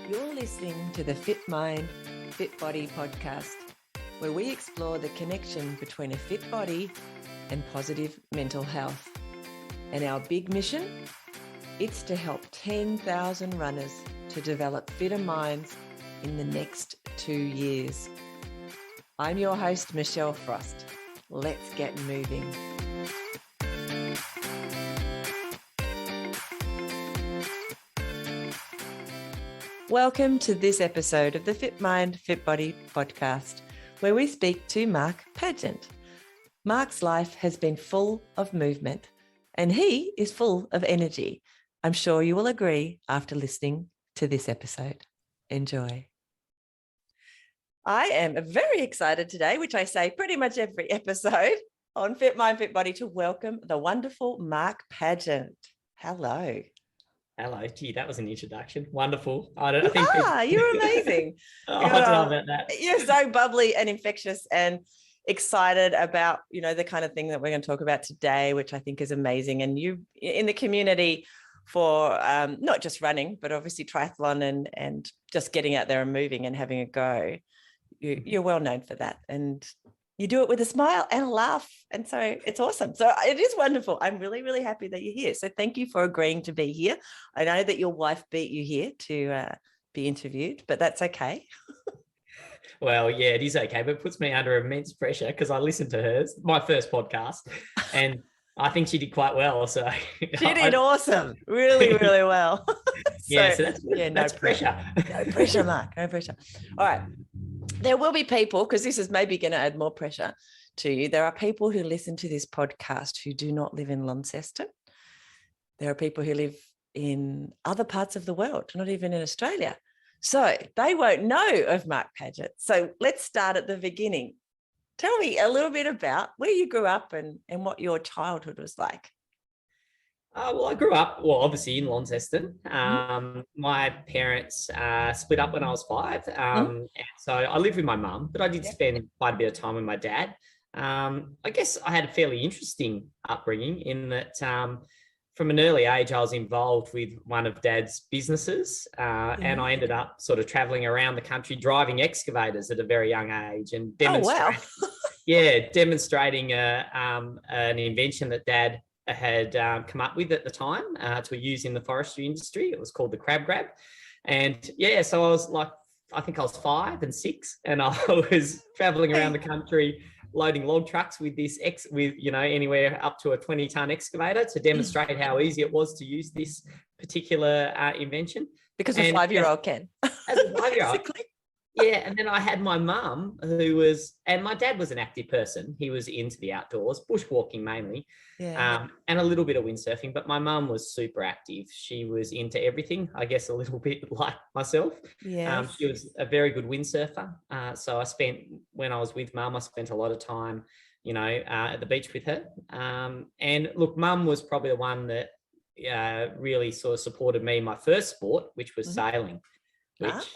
You're listening to the Fit Mind, Fit Body podcast, where we explore the connection between a fit body and positive mental health. And our big mission? It's to help 10,000 runners to develop fitter minds in the next 2 years. I'm your host, Michelle Frost. Let's get moving. Welcome to this episode of the Fit Mind, Fit Body podcast, where we speak to Mark Padgett. Mark's life has been full of movement, and he is full of energy. I'm sure you will agree after listening to this episode. Enjoy. I am very excited today, which I say pretty much every episode on Fit Mind, Fit Body, to welcome the wonderful Mark Padgett. Hello. Hello. Gee, that was an introduction. Wonderful. You're amazing. I don't know about that. You're so bubbly and infectious and excited about, the kind of thing that we're going to talk about today, which I think is amazing. And you in the community for not just running, but obviously triathlon and just getting out there and moving and having a go. You're well known for that. And you do it with a smile and a laugh. And so it's awesome. So it is wonderful. I'm really, really happy that you're here. So thank you for agreeing to be here. I know that your wife beat you here to be interviewed, but that's okay. Well, yeah, it is okay, but it puts me under immense pressure because I listened to hers, my first podcast, and I think she did quite well. So she did awesome. Really, really well. That's pressure. No pressure, Mark. No pressure. All right. There will be people, because this is maybe going to add more pressure to you. There are people who listen to this podcast who do not live in Launceston. There are people who live in other parts of the world, not even in Australia. So they won't know of Mark Padgett. So let's start at the beginning. Tell me a little bit about where you grew up and what your childhood was like. Well, I grew up, obviously in Launceston. My parents split up when I was 5. And so I lived with my mum, but I did spend quite a bit of time with my dad. I guess I had a fairly interesting upbringing in that from an early age, I was involved with one of Dad's businesses. And I ended up sort of traveling around the country, driving excavators at a very young age and demonstrating, demonstrating an invention that Dad had come up with at the time to use in the forestry industry. It was called the crab grab. And so I was like, I think I was 5 and 6, and I was traveling around the country loading log trucks with this anywhere up to a 20-ton excavator to demonstrate how easy it was to use this particular invention. Because a 5-year-old can. As a 5-year-old. And then I had my mum and my dad was an active person. He was into the outdoors, bushwalking mainly, and a little bit of windsurfing, but my mum was super active. She was into everything, I guess a little bit like myself. She was a very good windsurfer. So when I was with mum, I spent a lot of time, at the beach with her. And look, mum was probably the one that really sort of supported me in my first sport, which was sailing. Which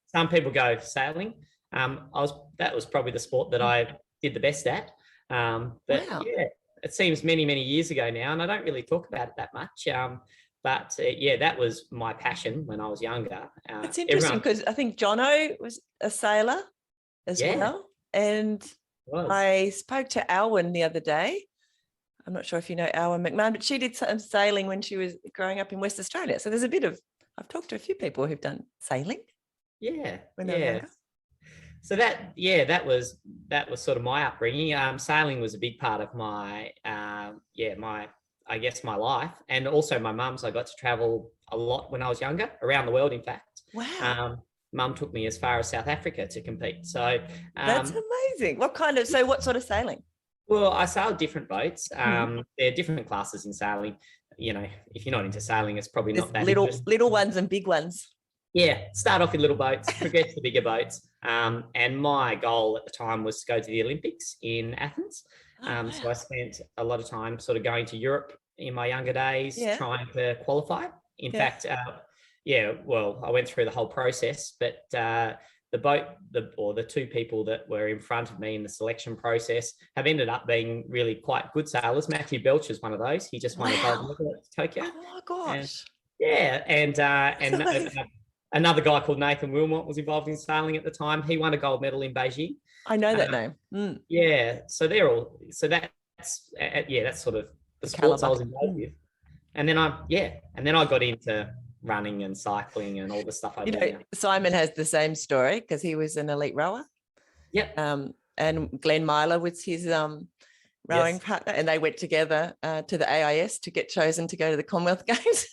some people go sailing. That was probably the sport that I did the best at. It seems many years ago now, and I don't really talk about it that much. That was my passion when I was younger. It's interesting because I think Jono was a sailor as well, and I spoke to Alwyn the other day. I'm not sure if you know Alwyn McMahon, but she did some sailing when she was growing up in West Australia. So there's a bit of I've talked to a few people who've done sailing. When they were younger. So that was sort of my upbringing. Sailing was a big part of my my life, and also my mum's. I got to travel a lot when I was younger, around the world, in fact. Wow. Mum took me as far as South Africa to compete. So that's amazing. What sort of sailing? Well, I sailed different boats. There are different classes in sailing. If you're not into sailing, it's probably not that little ones and big ones. Yeah, start off with little boats, progress to bigger boats. And my goal at the time was to go to the Olympics in Athens. So I spent a lot of time sort of going to Europe in my younger days, trying to qualify. In fact, I went through the whole process, but the 2 people that were in front of me in the selection process have ended up being really quite good sailors. Matthew Belch is one of those. He just won a gold medal at Tokyo. Oh my gosh. And Another guy called Nathan Wilmot was involved in sailing at the time. He won a gold medal in Beijing. I know that name. Yeah, so they're all. So that's that's sort of the sports I was involved with. And then I got into running and cycling and all the stuff I do now. Simon has the same story because he was an elite rower. Yep. And Glenn Myler was his rowing partner, and they went together to the AIS to get chosen to go to the Commonwealth Games.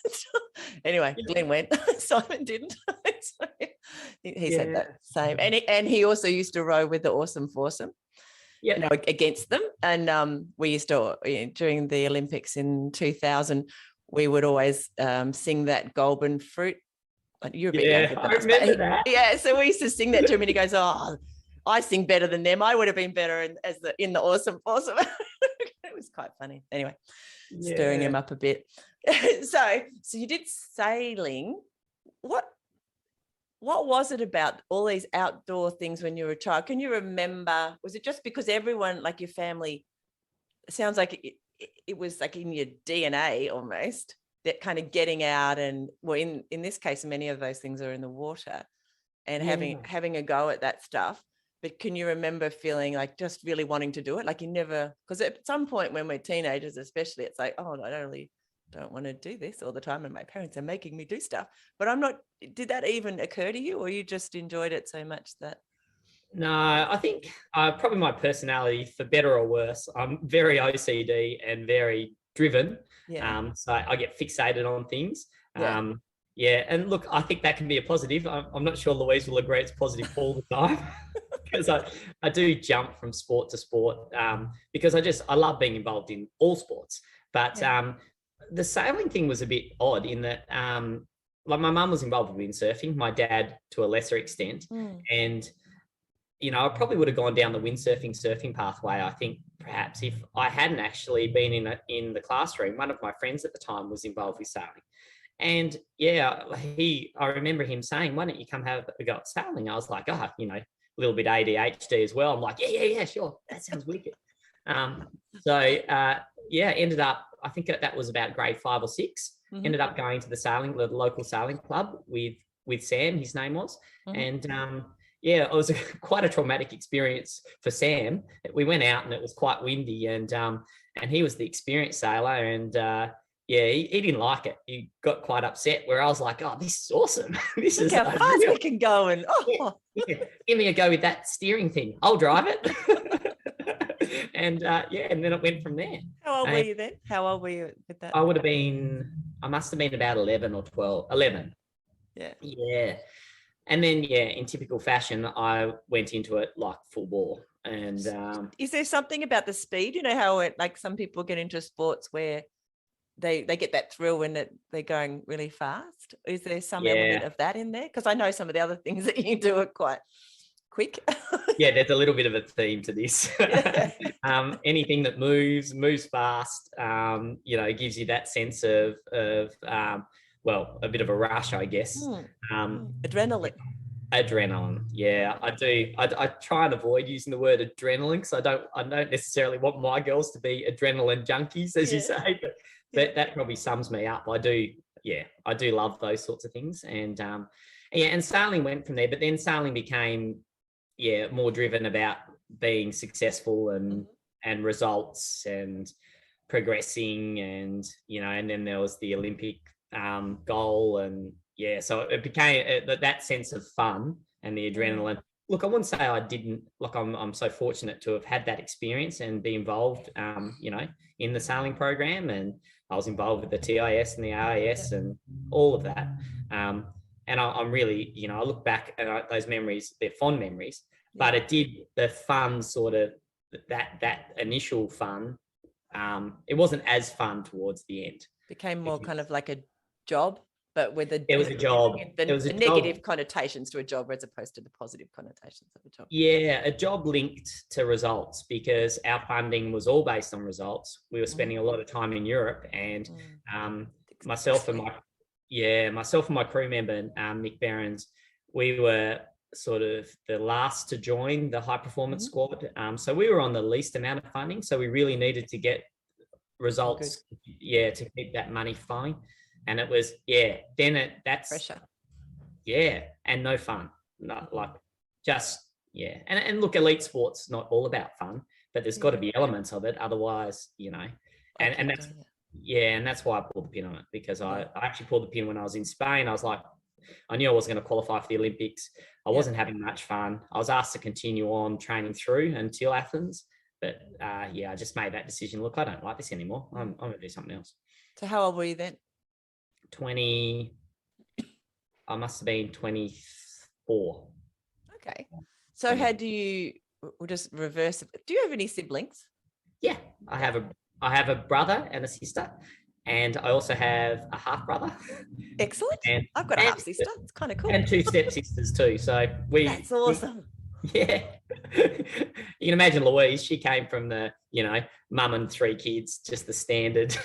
Anyway, Glenn went, Simon didn't. So he said that same. And he also used to row with the Awesome Foursome, against them. And we used to, during the Olympics in 2000, we would always sing that Golden Fruit. You're a bit younger than us. I remember that. Yeah, so we used to sing that to him, and he goes, "Oh, I sing better than them. I would have been better in the Awesome Foursome." It was quite funny. Anyway, stirring him up a bit. So you did sailing. What was it about all these outdoor things when you were a child? Can you remember? Was it just because everyone, like your family, it sounds like it was like in your DNA almost, that kind of getting out, and well, in this case, many of those things are in the water, and having a go at that stuff. But can you remember feeling like just really wanting to do it? Like you never, because at some point when we're teenagers, especially, it's like, oh, I don't want to do this all the time, and my parents are making me do stuff. But I'm not. Did that even occur to you, or you just enjoyed it so much that? No, I think probably my personality, for better or worse, I'm very OCD and very driven. So I get fixated on things. And look, I think that can be a positive. I'm not sure Louise will agree it's positive all the time, because I do jump from sport to sport, because I love being involved in all sports. But the sailing thing was a bit odd in that, like my mum was involved with windsurfing, my dad to a lesser extent, and I probably would have gone down the surfing pathway. I think perhaps if I hadn't actually been in the classroom, one of my friends at the time was involved with sailing. And I remember him saying, "Why don't you come have a go at sailing?" I was like, a little bit ADHD as well. I'm like, yeah, sure. That sounds wicked. Ended up, I think that was about grade 5 or 6, ended up going to the local sailing club with Sam, his name was. And it was quite a traumatic experience for Sam. We went out and it was quite windy, and he was the experienced sailor, and he didn't like it. He got quite upset, where I was like, "Oh, this is awesome. This Look is how fast we can go." And give me a go with that steering thing. I'll drive it. And then it went from there. How old were you then? How old were you with that? I must have been about 11 or 12. 11. Yeah. And then, in typical fashion, I went into it like full bore. And is there something about the speed? You know how like some people get into sports where they get that thrill when they're going really fast? Is there some element of that in there? Because I know some of the other things that you do are quite quick. There's a little bit of a theme to this. Anything that moves fast, gives you that sense of a bit of a rush, I guess. Adrenaline. I do. I try and avoid using the word adrenaline, because I don't necessarily want my girls to be adrenaline junkies, as you say, but that probably sums me up. I do love those sorts of things. And and sailing went from there, but then sailing became more driven about being successful and results and progressing, and and then there was the Olympic goal, and so it became that sense of fun and the adrenaline. Look, I wouldn't say I didn't. Look, I'm so fortunate to have had that experience and be involved in the sailing program, and I was involved with the TIS and the AIS and all of that. And I'm really, I look back at those memories, they're fond memories, but the fun sort of, that initial fun, it wasn't as fun towards the end. Became more kind of like a job, but with it was a job. It was a negative connotations to a job as opposed to the positive connotations of a job. Yeah, a job linked to results, because our funding was all based on results. We were spending a lot of time in Europe, and myself and my crew member, Nick Behrens, we were sort of the last to join the high performance squad. So we were on the least amount of funding. So we really needed to get results, to keep that money flowing. And it was, that's pressure. yeah, and no fun. Not like just, yeah. And look, elite sports not all about fun, but there's got to be elements of it. Otherwise, and that's, yeah, and that's why I pulled the pin on it, because I actually pulled the pin when I was in Spain. I was like, I knew I wasn't going to qualify for the Olympics. I wasn't having much fun. I was asked to continue on training through until Athens. But I just made that decision. Look, I don't like this anymore. I'm going to do something else. So how old were you then? 20. I must have been 24. Okay. So how do you, we'll just reverse it. Do you have any siblings? Yeah, I have a brother and a sister, and I also have a half brother. Excellent. And I've got a half sister. It's kind of cool. And 2 stepsisters too. So that's awesome. Yeah. You can imagine Louise, she came from the, mum and 3 kids, just the standard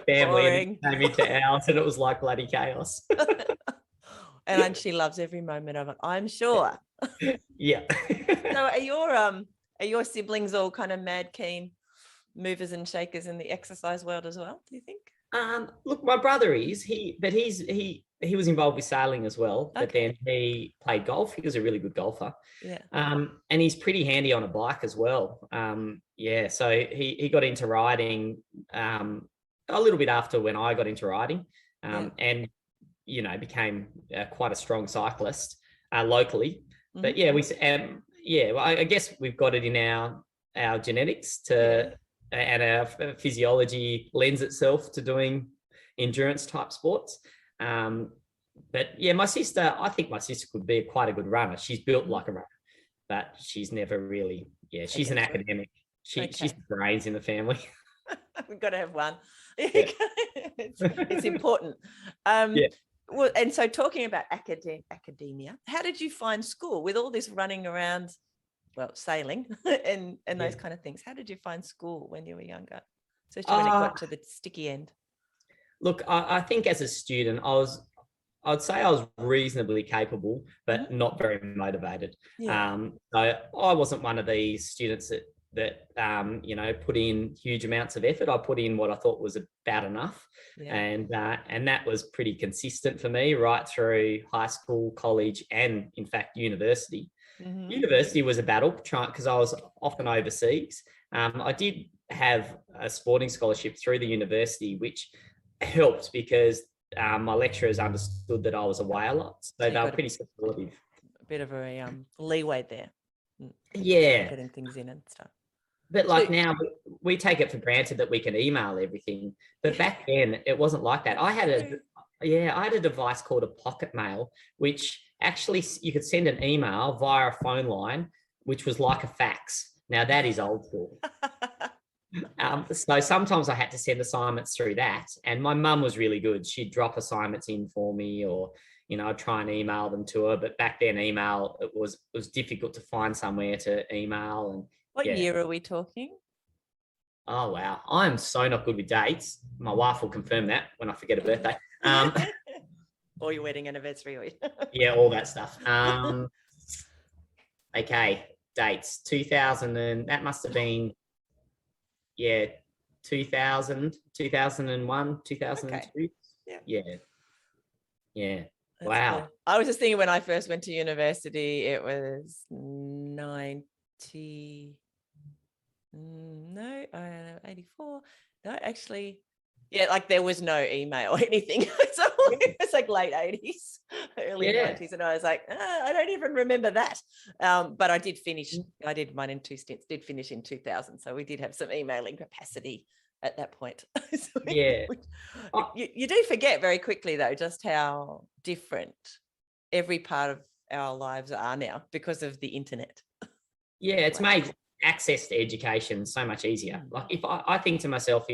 family, and came into ours, and it was like bloody chaos. And she loves every moment of it, I'm sure. Yeah. So are your siblings all kind of mad keen movers and shakers in the exercise world as well, do you think? Look, my brother is, he was involved with sailing as well, but then he played golf. He was a really good golfer. Yeah. And he's pretty handy on a bike as well. So he got into riding a little bit after when I got into riding, and became quite a strong cyclist locally. Mm-hmm. But I guess we've got it in our genetics and our physiology lends itself to doing endurance type sports. But yeah, I think my sister could be quite a good runner. She's built like a runner, but she's never really, she's an academic. She's the brains in the family. We've got to have one. Yeah. it's important. Well, and so talking about academia, how did you find school with all this running around, sailing and those kind of things? How did you find school when you were younger, especially when it got to the sticky end? Look, I think as a student, I'd say I was reasonably capable, but not very motivated. Yeah. So I wasn't one of these students that put in huge amounts of effort. I put in what I thought was about enough. Yeah. And that was pretty consistent for me right through high school, college, and in fact, university. Mm-hmm. University was a battle because I was often overseas. I did have a sporting scholarship through the university, which helped because my lecturers understood that I was away a lot. So they were pretty supportive. A bit of a leeway there. Yeah. Getting things in and stuff. But like now, we take it for granted that we can email everything. But back then, it wasn't like that. I had a device called a pocket mail, which actually you could send an email via a phone line, which was like a fax. Now that is old school. So sometimes I had to send assignments through that, and my mum was really good. She'd drop assignments in for me, or I'd try and email them to her. But back then, email it was difficult to find somewhere to email. And what year are we talking? Oh wow, I'm so not good with dates. My wife will confirm that when I forget a birthday. Or your wedding anniversary. Yeah, all that stuff. Okay, dates. 2000 and that must have been 2000, 2001, 2002. Okay. Yeah. That's wow. Cool. I was just thinking when I first went to university, it was 84. No, actually, like there was no email or anything. So it's like late 80s, early 90s. And I was like, I don't even remember that. But I did finish. I did mine in 2 stints, did finish in 2000. So we did have some emailing capacity at that point. So you do forget very quickly, though, just how different every part of our lives are now because of the internet. Yeah, it's made access to education so much easier. Like if I think to myself,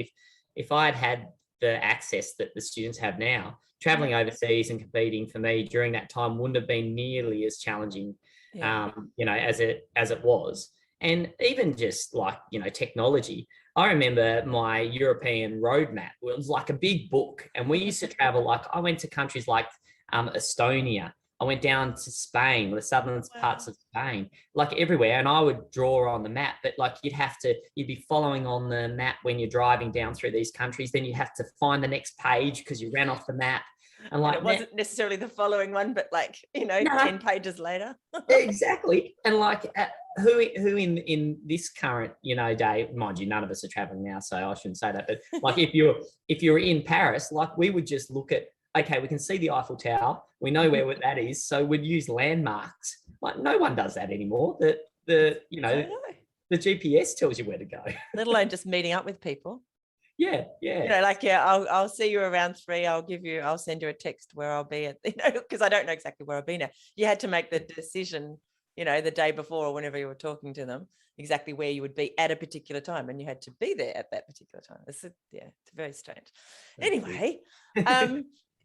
if I had the access that the students have now, traveling overseas and competing for me during that time wouldn't have been nearly as challenging, as it was. And even just like, technology, I remember my European roadmap was like a big book, and we used to travel, like I went to countries like Estonia. I went down to Spain, the southern parts of Spain, like everywhere. And I would draw on the map, but like you'd be following on the map when you're driving down through these countries. Then you have to find the next page because you ran off the map. And And like it wasn't necessarily the following one, but like, no, 10 pages later. exactly. And like who in this current, day, mind you, none of us are traveling now, so I shouldn't say that. But like if you're in Paris, like we would just look at, okay, we can see the Eiffel Tower, we know where that is, so we'd use landmarks. Like no one does that anymore. The GPS tells you where to go. Let alone just meeting up with people. Yeah. I'll see you around 3. I'll send you a text where I'll be at, because I don't know exactly where I'll be now. You had to make the decision, the day before or whenever you were talking to them, exactly where you would be at a particular time, and you had to be there at that particular time. It's very strange. Anyway,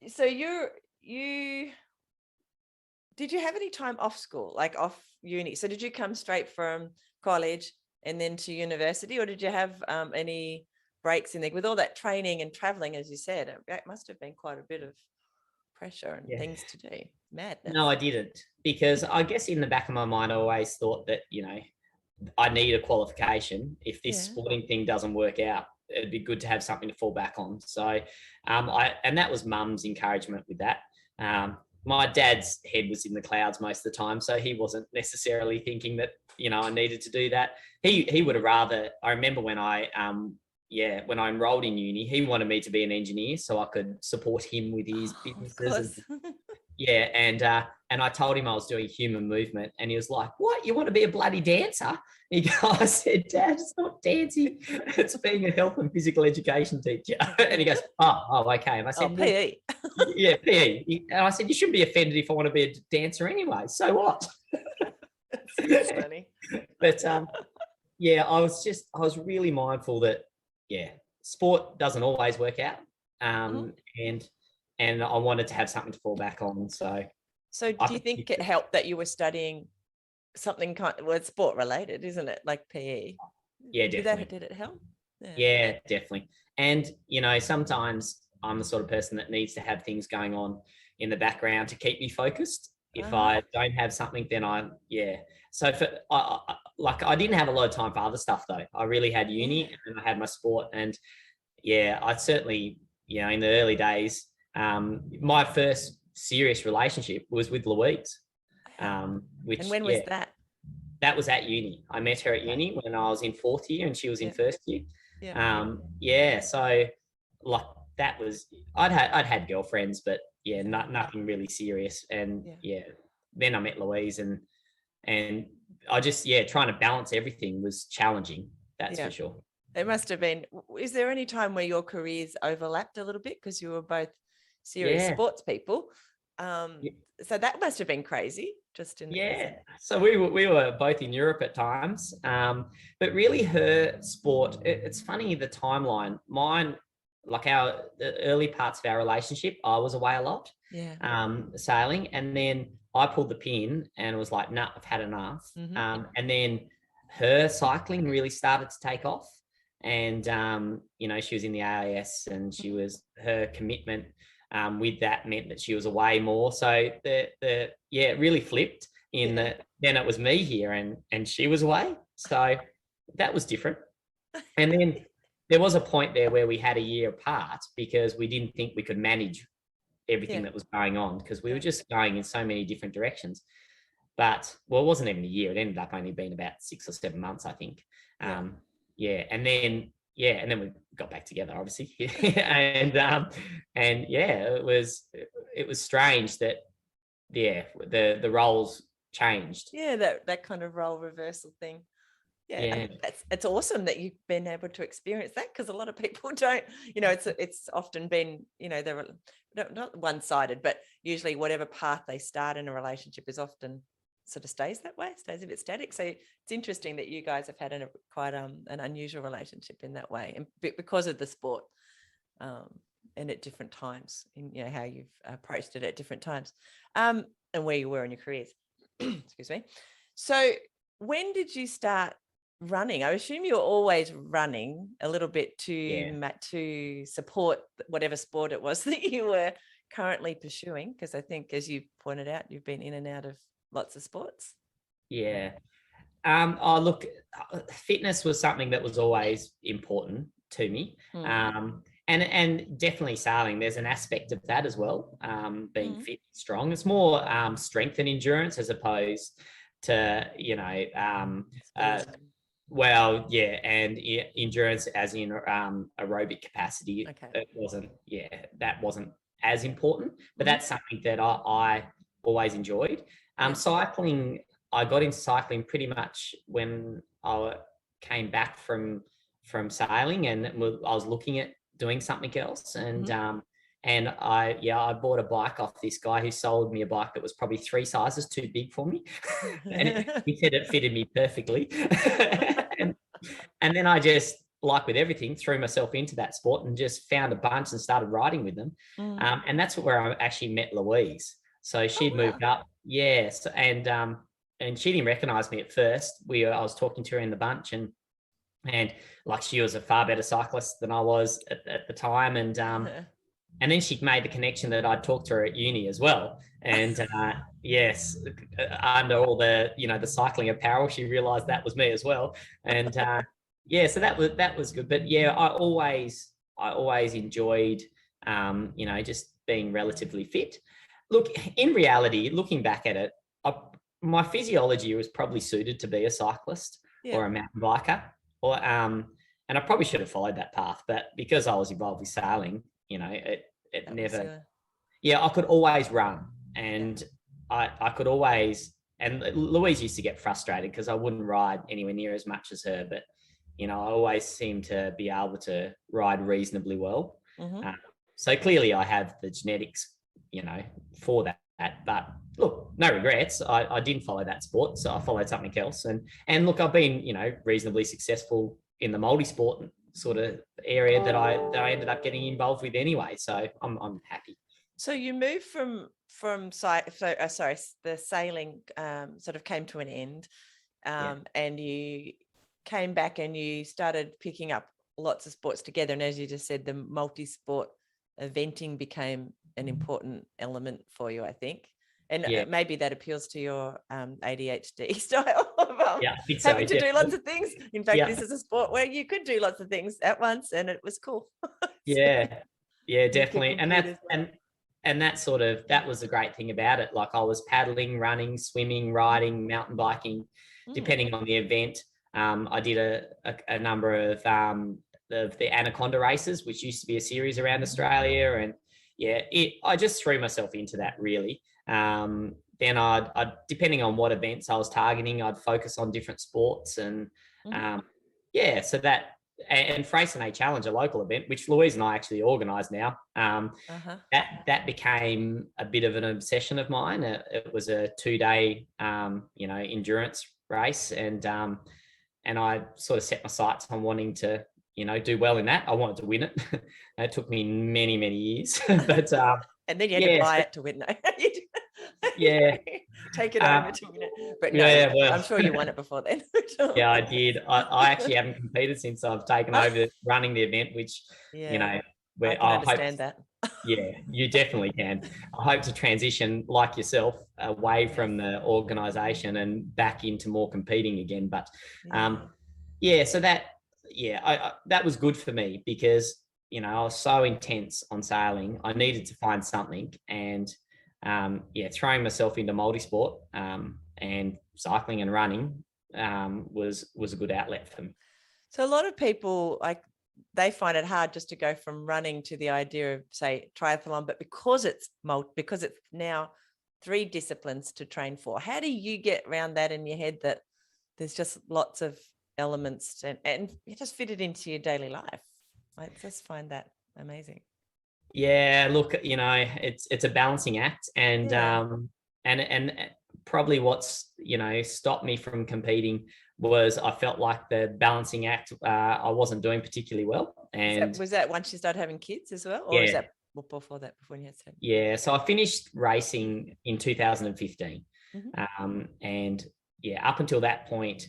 so you did you have any time off school, like off uni? So did you come straight from college and then to university, or did you have any breaks in there with all that training and traveling? As you said, it must have been quite a bit of pressure and things to do. Madness. No, I didn't, because I guess in the back of my mind, I always thought that, I need a qualification. If this sporting thing doesn't work out, it'd be good to have something to fall back on. So, and that was mum's encouragement with that. My dad's head was in the clouds most of the time, so he wasn't necessarily thinking that, I needed to do that. He would have rather, I remember when when I enrolled in uni, he wanted me to be an engineer so I could support him with his businesses. And I told him I was doing human movement, and he was like, "What? You want to be a bloody dancer?" I said, "Dad, it's not dancing. It's being a health and physical education teacher." And he goes, "Oh, okay." And I said, PE. Yeah, PE. And I said, "You shouldn't be offended if I want to be a dancer anyway. So what?" That's funny. But I was really mindful that sport doesn't always work out, and I wanted to have something to fall back on. So do you think it helped that you were studying something it's sport related, isn't it? Like PE. Yeah, definitely. Did it help? Yeah, definitely. And sometimes I'm the sort of person that needs to have things going on in the background to keep me focused. If I don't have something, then So I didn't have a lot of time for other stuff though. I really had uni and I had my sport, and I certainly, in the early days, my first serious relationship was with Louise. Which, and when was that? That was at uni. I met her at uni when I was in 4th year and she was in 1st year. So like that was, I'd had girlfriends, but nothing really serious. And then I met Louise, and I just, trying to balance everything was challenging. That's for sure. It must have been. Is there any time where your careers overlapped a little bit because you were both serious sports people? So that must have been crazy. So we were both in Europe at times, but really her sport. It's funny, the timeline. Mine, like the early parts of our relationship, I was away a lot, sailing, and then I pulled the pin and was like, "Nah, I've had enough." And then her cycling really started to take off. And, she was in the AIS, and her commitment with that meant that she was away more. So it really flipped in that then it was me here and she was away. So that was different. And then there was a point there where we had a year apart because we didn't think we could manage everything that was going on, because we were just going in so many different directions. But, it wasn't even a year. It ended up only being about 6 or 7 months, I think. And then we got back together, obviously. It was strange that the roles changed. That kind of role reversal thing. It's awesome that you've been able to experience that, because a lot of people don't. It's often been, they're not one-sided, but usually whatever path they start in a relationship is often sort of stays that way, stays a bit static. So it's interesting that you guys have had quite an unusual relationship in that way, and because of the sport, and at different times in how you've approached it at different times, and where you were in your careers. Excuse me. So when did you start running? I assume you were always running a little bit to support whatever sport it was that you were currently pursuing, because I think, as you pointed out, you've been in and out of lots of sports. Look, fitness was something that was always important to me. And definitely sailing, there's an aspect of that as well, being Mm. fit, strong. It's more strength and endurance as opposed to, Speed. well, yeah, and endurance as in aerobic capacity. Okay. It wasn't, that wasn't as important, but Mhm. that's something that I always enjoyed. Yeah. Cycling, I got into cycling pretty much when I came back from sailing, and I was looking at doing something else, and Mhm. and I bought a bike off this guy who sold me a bike that was probably 3 sizes too big for me. And he said it fitted me perfectly. and, and then I just, like with everything, threw myself into that sport and just found a bunch and started riding with them. Mm. And that's where I actually met Louise. So Oh, she'd wow. moved up. Yes. And she didn't recognize me at first. I was talking to her in the bunch, and like, she was a far better cyclist than I was at the time. And then she made the connection that I'd talked to her at uni as well. And yes, under all the, the cycling apparel, she realized that was me as well. And yeah, so that was good. But yeah, I always enjoyed, just being relatively fit. Look, in reality, looking back at it, my physiology was probably suited to be a cyclist Yeah. or a mountain biker, or and I probably should have followed that path, but because I was involved with sailing, it That was never. your, Yeah, I could always run, yeah. and I could always. And Louise used to get frustrated because I wouldn't ride anywhere near as much as her, but I always seemed to be able to ride reasonably well. Mhm. Uh, so clearly, I have the genetics, for that. But look, no regrets. I didn't follow that sport, so I followed something else. And look, I've been, reasonably successful in the multi-sport sort of area that I ended up getting involved with anyway. So I'm happy. So you moved sorry, the sailing sort of came to an end, Yeah. and you came back and you started picking up lots of sports together. And as you just said, the multi-sport eventing became an important element for you, I think. And Yeah. maybe that appeals to your ADHD style of Yeah, I think so. having to do lots Definitely. of things. In fact, Yeah. this is a sport where you could do lots of things at once, and it was cool. So Yeah. Yeah, you could definitely. And compete that's as well. and that was the great thing about it. Like, I was paddling, running, swimming, riding, mountain biking, Mm. depending on the event. I did a number of the Anaconda races, which used to be a series around Australia, and yeah, I just threw myself into that, really. Then I'd, depending on what events I was targeting, I'd focus on different sports, and Mhm. um, yeah, so that. And Freycinet Challenge, a local event, which Louise and I actually organise now. Uh-huh. That became a bit of an obsession of mine. It was a 2-day, endurance race, and I sort of set my sights on wanting to, do well in that. I wanted to win it. It took me many, many years, but And then you had to yeah, buy it to win. No, yeah, take it um, over to win it. But no, yeah. Well, I'm sure you won it before then. yeah, I did. I actually haven't competed since I've taken over running the event, which, you Yeah, know, I where can I hope. understand that. Yeah, you definitely can. I hope to transition, like yourself, away Yes. from the organisation and back into more competing again. But Yeah. um, yeah, so that was good for me because I was so intense on sailing. I needed to find something, and throwing myself into multisport, and cycling and running, was a good outlet for me. So a lot of people, like, they find it hard just to go from running to the idea of, say, triathlon, but because it's now 3 disciplines to train for. How do you get around that in your head, that there's just lots of elements, and you just fit it into your daily life? I just find that amazing. Yeah, look, it's a balancing act, and Yeah. probably what's stopped me from competing was I felt like the balancing act, I wasn't doing particularly well, and Was that once you started having kids as well, or is yeah, that before that, before you had to? yeah. So I finished racing in 2015, Mhm. and yeah, up until that point,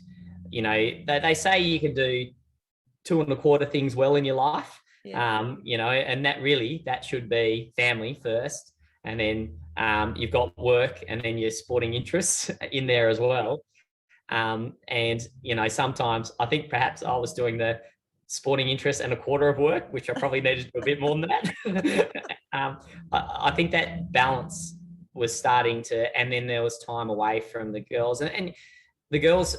they say you can do 2 1/4 things well in your life. Yeah. And that should be family first, and then you've got work, and then your sporting interests in there as well. And sometimes I think perhaps I was doing sporting interest and a quarter of work, which I probably needed to do a bit more than that. I think that balance was starting to, and then there was time away from the girls, and the girls,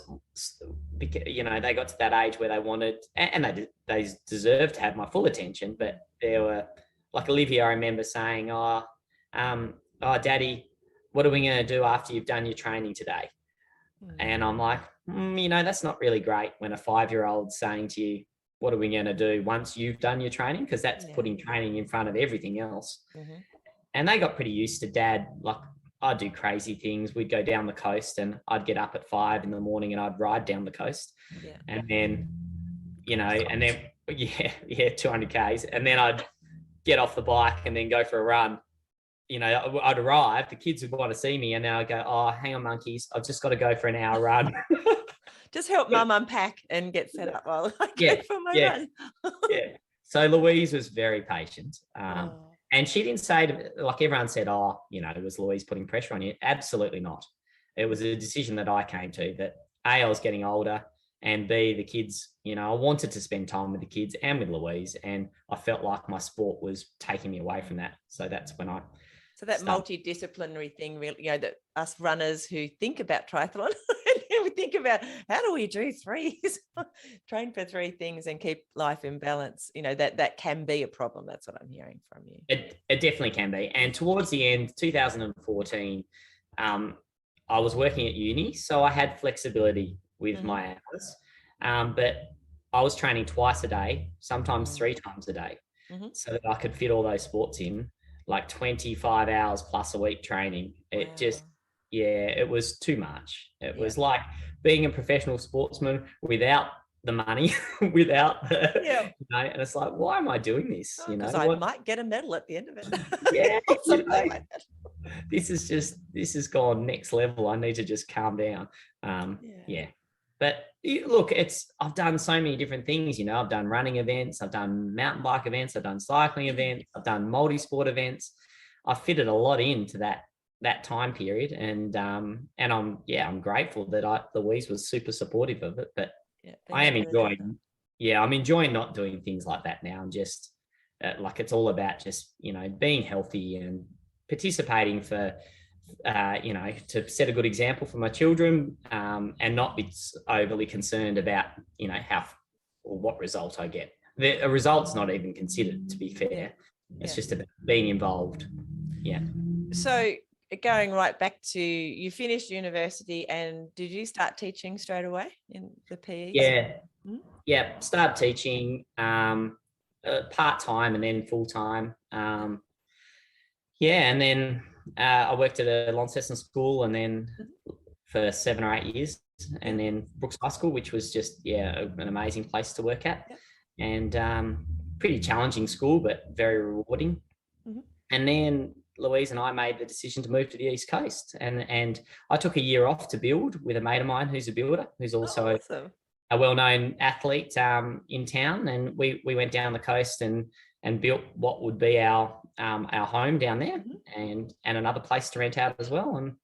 you know, they got to that age where they wanted, and they deserved to have my full attention. But there were, like Olivia, I remember saying, "Oh, Daddy, what are we going to do after you've done your training today?" And I'm like, you know, that's not really great when a 5-year-old's saying to you, what are we going to do once you've done your training? Because that's putting training in front of everything else. And they got pretty used to Dad. Like, I'd do crazy things. We'd go down the coast and I'd get up at 5 a.m. and I'd ride down the coast. And then, you know, and then, 200 Ks. And then I'd get off the bike and then go for a run. You know, I'd arrive, the kids would want to see me, and then I'd go, oh, hang on, monkeys, I've just got to go for an hour run. Just help Mum unpack and get set up while I go for my run. So Louise was very patient. And she didn't say, like everyone said, oh, you know, was Louise putting pressure on you? Absolutely not. It was a decision that I came to, that A, I was getting older, and B, the kids, you know, I wanted to spend time with the kids and with Louise, and I felt like my sport was taking me away from that. So that's when I... So that multidisciplinary thing, really, you know, that us runners who think about triathlon, we think about how do we do threes, train for 3 things and keep life in balance. You know, that can be a problem. That's what I'm hearing from you. It definitely can be. And towards the end, 2014, I was working at uni, so I had flexibility with my hours, but I was training twice a day, sometimes 3 times a day, so that I could fit all those sports in. Like 25 hours plus a week training. It just, it was too much. It was like being a professional sportsman without the money, without the, you know, and it's like, why am I doing this? You know, because I might get a medal at the end of it. You know, this has gone next level. I need to just calm down. But look, I've done so many different things. You know, I've done running events, I've done mountain bike events, I've done cycling events, I've done multi-sport events. I've fitted a lot into that time period, and I'm grateful that Louise was super supportive of it. But I am enjoying, I'm enjoying not doing things like that now. I'm just like, it's all about just, you know, being healthy and participating for. You know, to set a good example for my children, and not be overly concerned about, you know, how or what result I get. The result's not even considered, to be fair. It's just about being involved. So going right back to, you finished university, and did you start teaching straight away in the PE? Started teaching part-time and then full-time. And then I worked at a Launceston school, and then for 7 or 8 years, and then Brooks High School, which was just an amazing place to work at, and pretty challenging school, but very rewarding. And then Louise and I made the decision to move to the East Coast, and I took a year off to build with a mate of mine who's a builder, who's also a well-known athlete in town, and we went down the coast and built what would be our home down there, and another place to rent out as well. And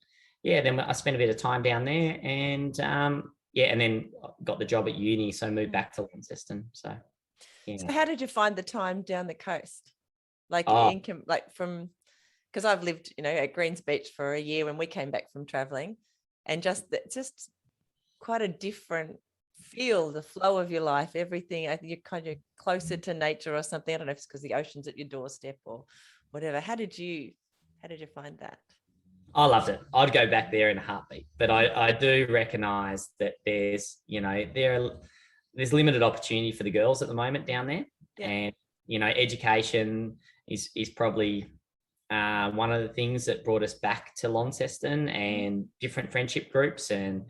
then I spent a bit of time down there, and and then got the job at uni, so moved back to Launceston. So how did you find the time down the coast? Like from, because I've lived, you know, at Greens Beach for a year when we came back from traveling, and just quite a different feel, the flow of your life, everything. I think you're kind of closer to nature or something. I don't know if it's because the ocean's at your doorstep or whatever. How did you find that? I loved it. I'd go back there in a heartbeat. But I do recognise that there's, you know, there's limited opportunity for the girls at the moment down there, and, you know, education is probably one of the things that brought us back to Launceston, and different friendship groups and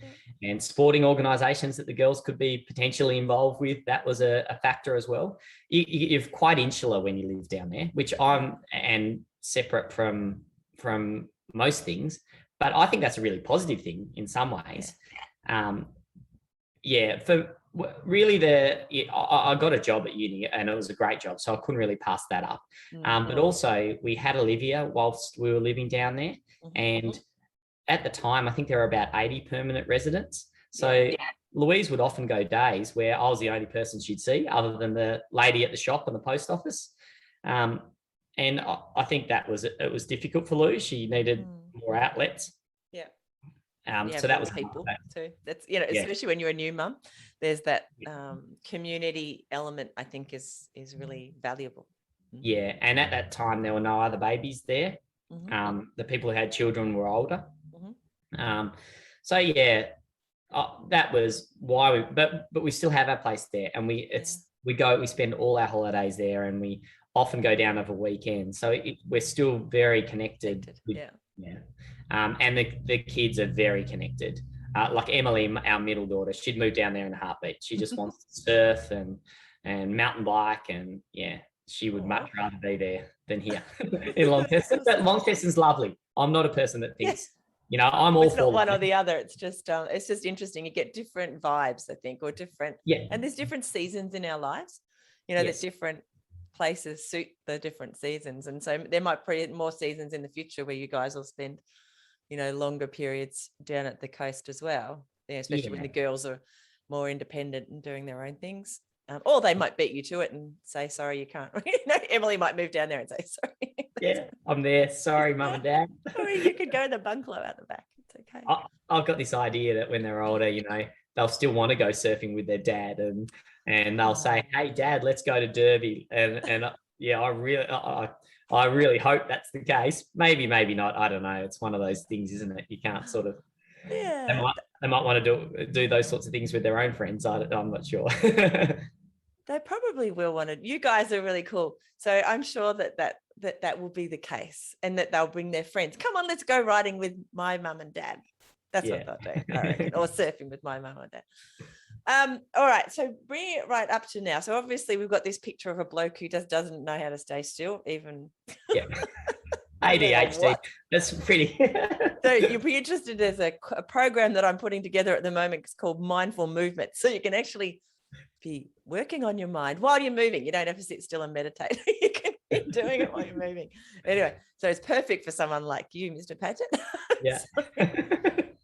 sporting organisations that the girls could be potentially involved with. That was a factor as well. You're quite insular when you live down there, which I'm, and separate from most things, but I think that's a really positive thing in some ways. For really I got a job at uni, and it was a great job, so I couldn't really pass that up. But also we had Olivia whilst we were living down there, and at the time I think there were about 80 permanent residents. So Louise would often go days where I was the only person she'd see other than the lady at the shop and the post office. And I think it was difficult for Lou. She needed more outlets. Yeah. So that was people too. That's, especially when you're a new mum, there's that community element, I think is really valuable. Yeah. And at that time, there were no other babies there. The people who had children were older. So yeah, that was why but we still have our place there, and we spend all our holidays there, and we often go down over weekends. So we're still very connected. And the kids are very connected. Like Emily, our middle daughter, she'd move down there in a heartbeat. She just wants to surf and mountain bike, and she would much rather be there than here in Launceston. But Launceston's lovely. I'm not a person that thinks, I'm all for not one or the other. It's just interesting. You get different vibes, I think, or different. Yeah. And there's different seasons in our lives. That different places suit the different seasons, and so there might be more seasons in the future where you guys will spend, longer periods down at the coast as well. Especially when the girls are more independent and doing their own things. Or they might beat you to it and say, sorry, you can't. Emily might move down there and say, sorry. Yeah, I'm there. Sorry, mum and dad. Or you could go in the bungalow out the back. It's okay. I've got this idea that when they're older, they'll still want to go surfing with their dad, and they'll say, hey, Dad, let's go to Derby. And I really hope that's the case. Maybe not. I don't know. It's one of those things, isn't it? You can't sort of. Yeah. They might want to do those sorts of things with their own friends. I'm not sure. They probably will want to. You guys are really cool. So I'm sure that will be the case, and that they'll bring their friends. Come on, let's go riding with my mum and dad. That's what they'll do, I reckon. Or surfing with my mum and dad. All right. So bring it right up to now. So obviously we've got this picture of a bloke who doesn't know how to stay still, even. Yeah. ADHD. That's pretty. So you'll be interested. There's a program that I'm putting together at the moment. It's called Mindful Movement. So you can actually be working on your mind while you're moving. You don't have to sit still and meditate. You can be doing it while you're moving. Anyway, so it's perfect for someone like you, Mr. Pageant. Yeah.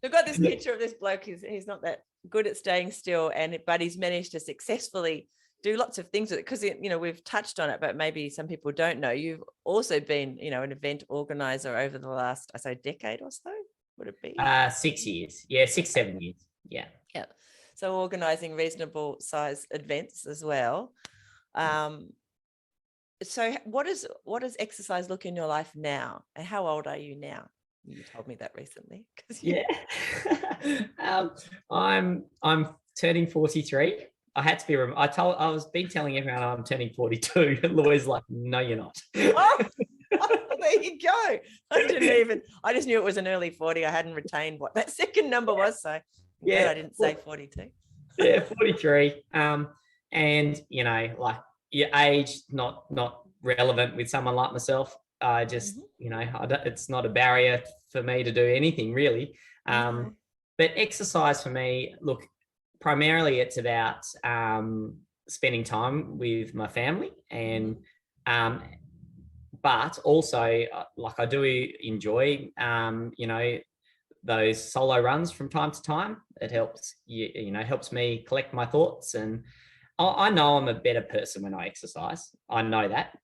We've got this picture of this bloke. He's not that good at staying still, but he's managed to successfully do lots of things with it, because we've touched on it, but maybe some people don't know. You've also been an event organizer over the last, I say, decade or so. Would it be 6 years? Yeah, 6-7 years. Yeah. So organizing reasonable size events as well. So what does exercise look in your life now, and how old are you now? You told me that recently. I'm turning 43. I had to be. I was telling everyone I'm turning 42. And Louise like, no, you're not. There you go. I just knew it was an early 40. I hadn't retained what that second number was. So yeah, I didn't say 42. Yeah, 43. And like your age, not relevant with someone like myself. I just, it's not a barrier for me to do anything really. But exercise for me, look, primarily it's about spending time with my family, and but also like I do enjoy those solo runs from time to time. It helps helps me collect my thoughts, and I know I'm a better person when I exercise. I know that.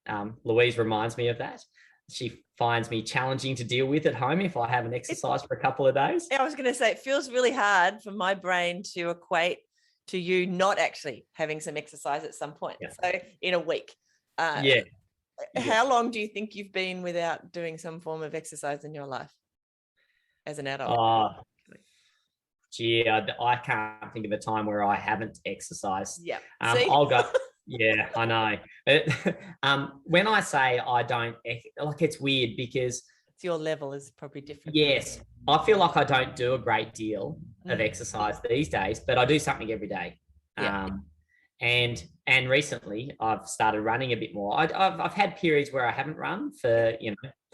Louise reminds me of that. She finds me challenging to deal with at home if I haven't exercised for a couple of days. I was going to say, it feels really hard for my brain to equate to you not actually having some exercise at some point. Yeah. So in a week. How long do you think you've been without doing some form of exercise in your life as an adult? I can't think of a time where I haven't exercised. Yeah. I'll go. Yeah, I know. When I say I don't, like, it's weird because your level is probably different. Yes, I feel like I don't do a great deal of exercise these days, but I do something every day. Yeah. And recently I've started running a bit more. I've had periods where I haven't run for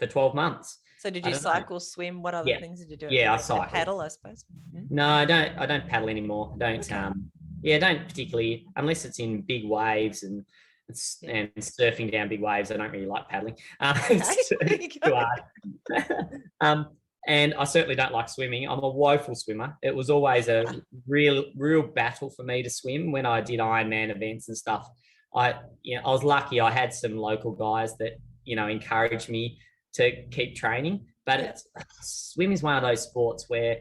12 months. So did you cycle, swim? What other things did you do? Yeah, I cycle. Paddle, I suppose. No, I don't paddle anymore. I don't particularly, unless it's in big waves and surfing down big waves. I don't really like paddling. It's too hard. And I certainly don't like swimming. I'm a woeful swimmer. It was always a real battle for me to swim when I did Ironman events and stuff. I was lucky. I had some local guys that, encouraged me to keep training. But swim is one of those sports where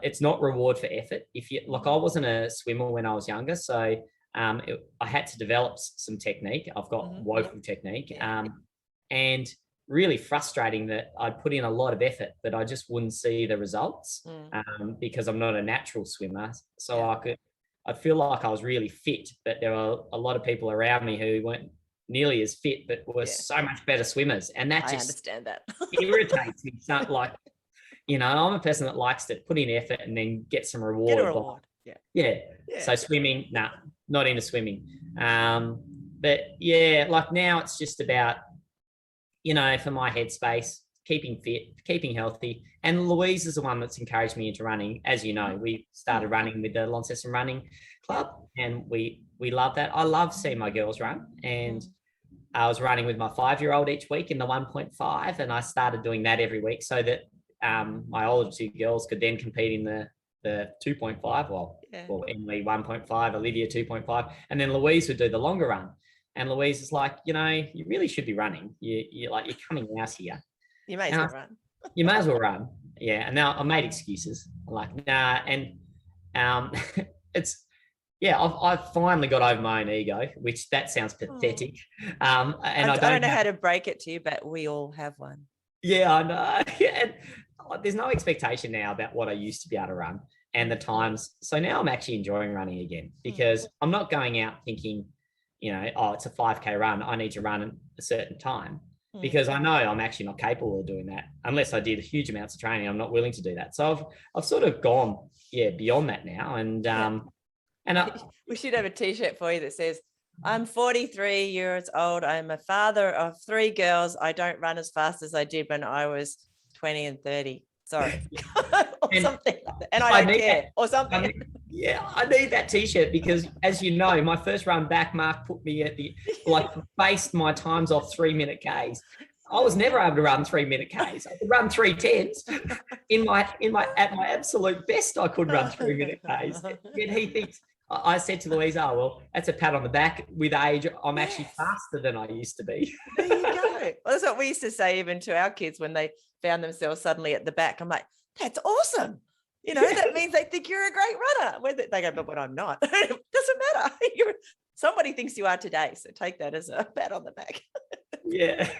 it's not reward for effort. I wasn't a swimmer when I was younger, so I had to develop some technique. I've got woeful technique, and really frustrating that I'd put in a lot of effort, but I just wouldn't see the results because I'm not a natural swimmer. So I feel like I was really fit, but there were a lot of people around me who weren't nearly as fit, but were so much better swimmers. And that just understand that. irritates me. It's not like, I'm a person that likes to put in effort and then get some reward. Get a reward. Yeah. So swimming, not into swimming. But like now it's just about, for my headspace, keeping fit, keeping healthy. And Louise is the one that's encouraged me into running. As you know, we started running with the Launceston Running Club, and we love that. I love seeing my girls run, and I was running with my 5-year-old each week in the 1.5, and I started doing that every week so that my older 2 girls could then compete in the 2.5. Well, Emily 1.5, Olivia 2.5, and then Louise would do the longer run. And Louise is like, you really should be running. You're coming out here. You may as well run. You may as well run. Yeah. And now I made excuses. I'm like, nah. And I've finally got over my own ego, which that sounds pathetic. And I don't know how to break it to you, but we all have one. Yeah, I know. And there's no expectation now about what I used to be able to run and the times. So now I'm actually enjoying running again because I'm not going out thinking, it's a 5K run. I need to run at a certain time because I know I'm actually not capable of doing that unless I did huge amounts of training. I'm not willing to do that. So I've sort of gone, beyond that now. And we should have a T-shirt for you that says, I'm 43 years old. I'm a father of 3 girls. I don't run as fast as I did when I was 20 and 30. Sorry. Or something like that. And I don't care. Or something. I need that T-shirt because, as you know, my first run back, Mark put me at based my times off 3-minute Ks. I was never able to run 3-minute Ks. I could run 3:10s. At my absolute best, I could run 3-minute Ks. Yet he thinks. I said to Louise, that's a pat on the back. With age, I'm actually faster than I used to be. There you go. Well, that's what we used to say even to our kids when they found themselves suddenly at the back. I'm like, that's awesome. That means they think you're a great runner. They go, but I'm not. It doesn't matter. Somebody thinks you are today. So take that as a pat on the back. Yeah.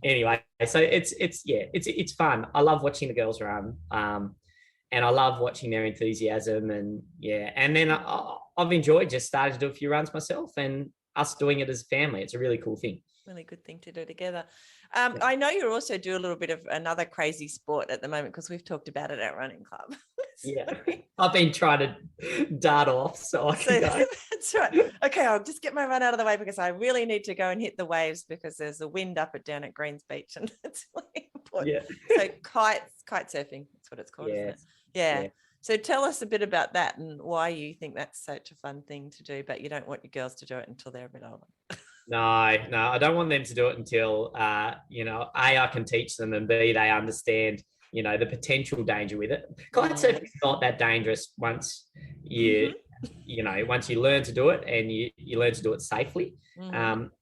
Anyway, so it's fun. I love watching the girls run. And I love watching their enthusiasm and then I've enjoyed just starting to do a few runs myself and us doing it as a family. It's a really cool thing. Really good thing to do together. I know you also do a little bit of another crazy sport at the moment because we've talked about it at Running Club. I've been trying to dart off so I can go. That's right. Okay, I'll just get my run out of the way because I really need to go and hit the waves because there's a wind up down at Greens Beach and it's really important. So kite surfing, that's what it's called, isn't it? Yeah. So tell us a bit about that and why you think that's such a fun thing to do, but you don't want your girls to do it until they're a bit older. No, I don't want them to do it until, A, I can teach them, and B, they understand, the potential danger with it. Kite surfing is not that dangerous once once you learn to do it and you learn to do it safely.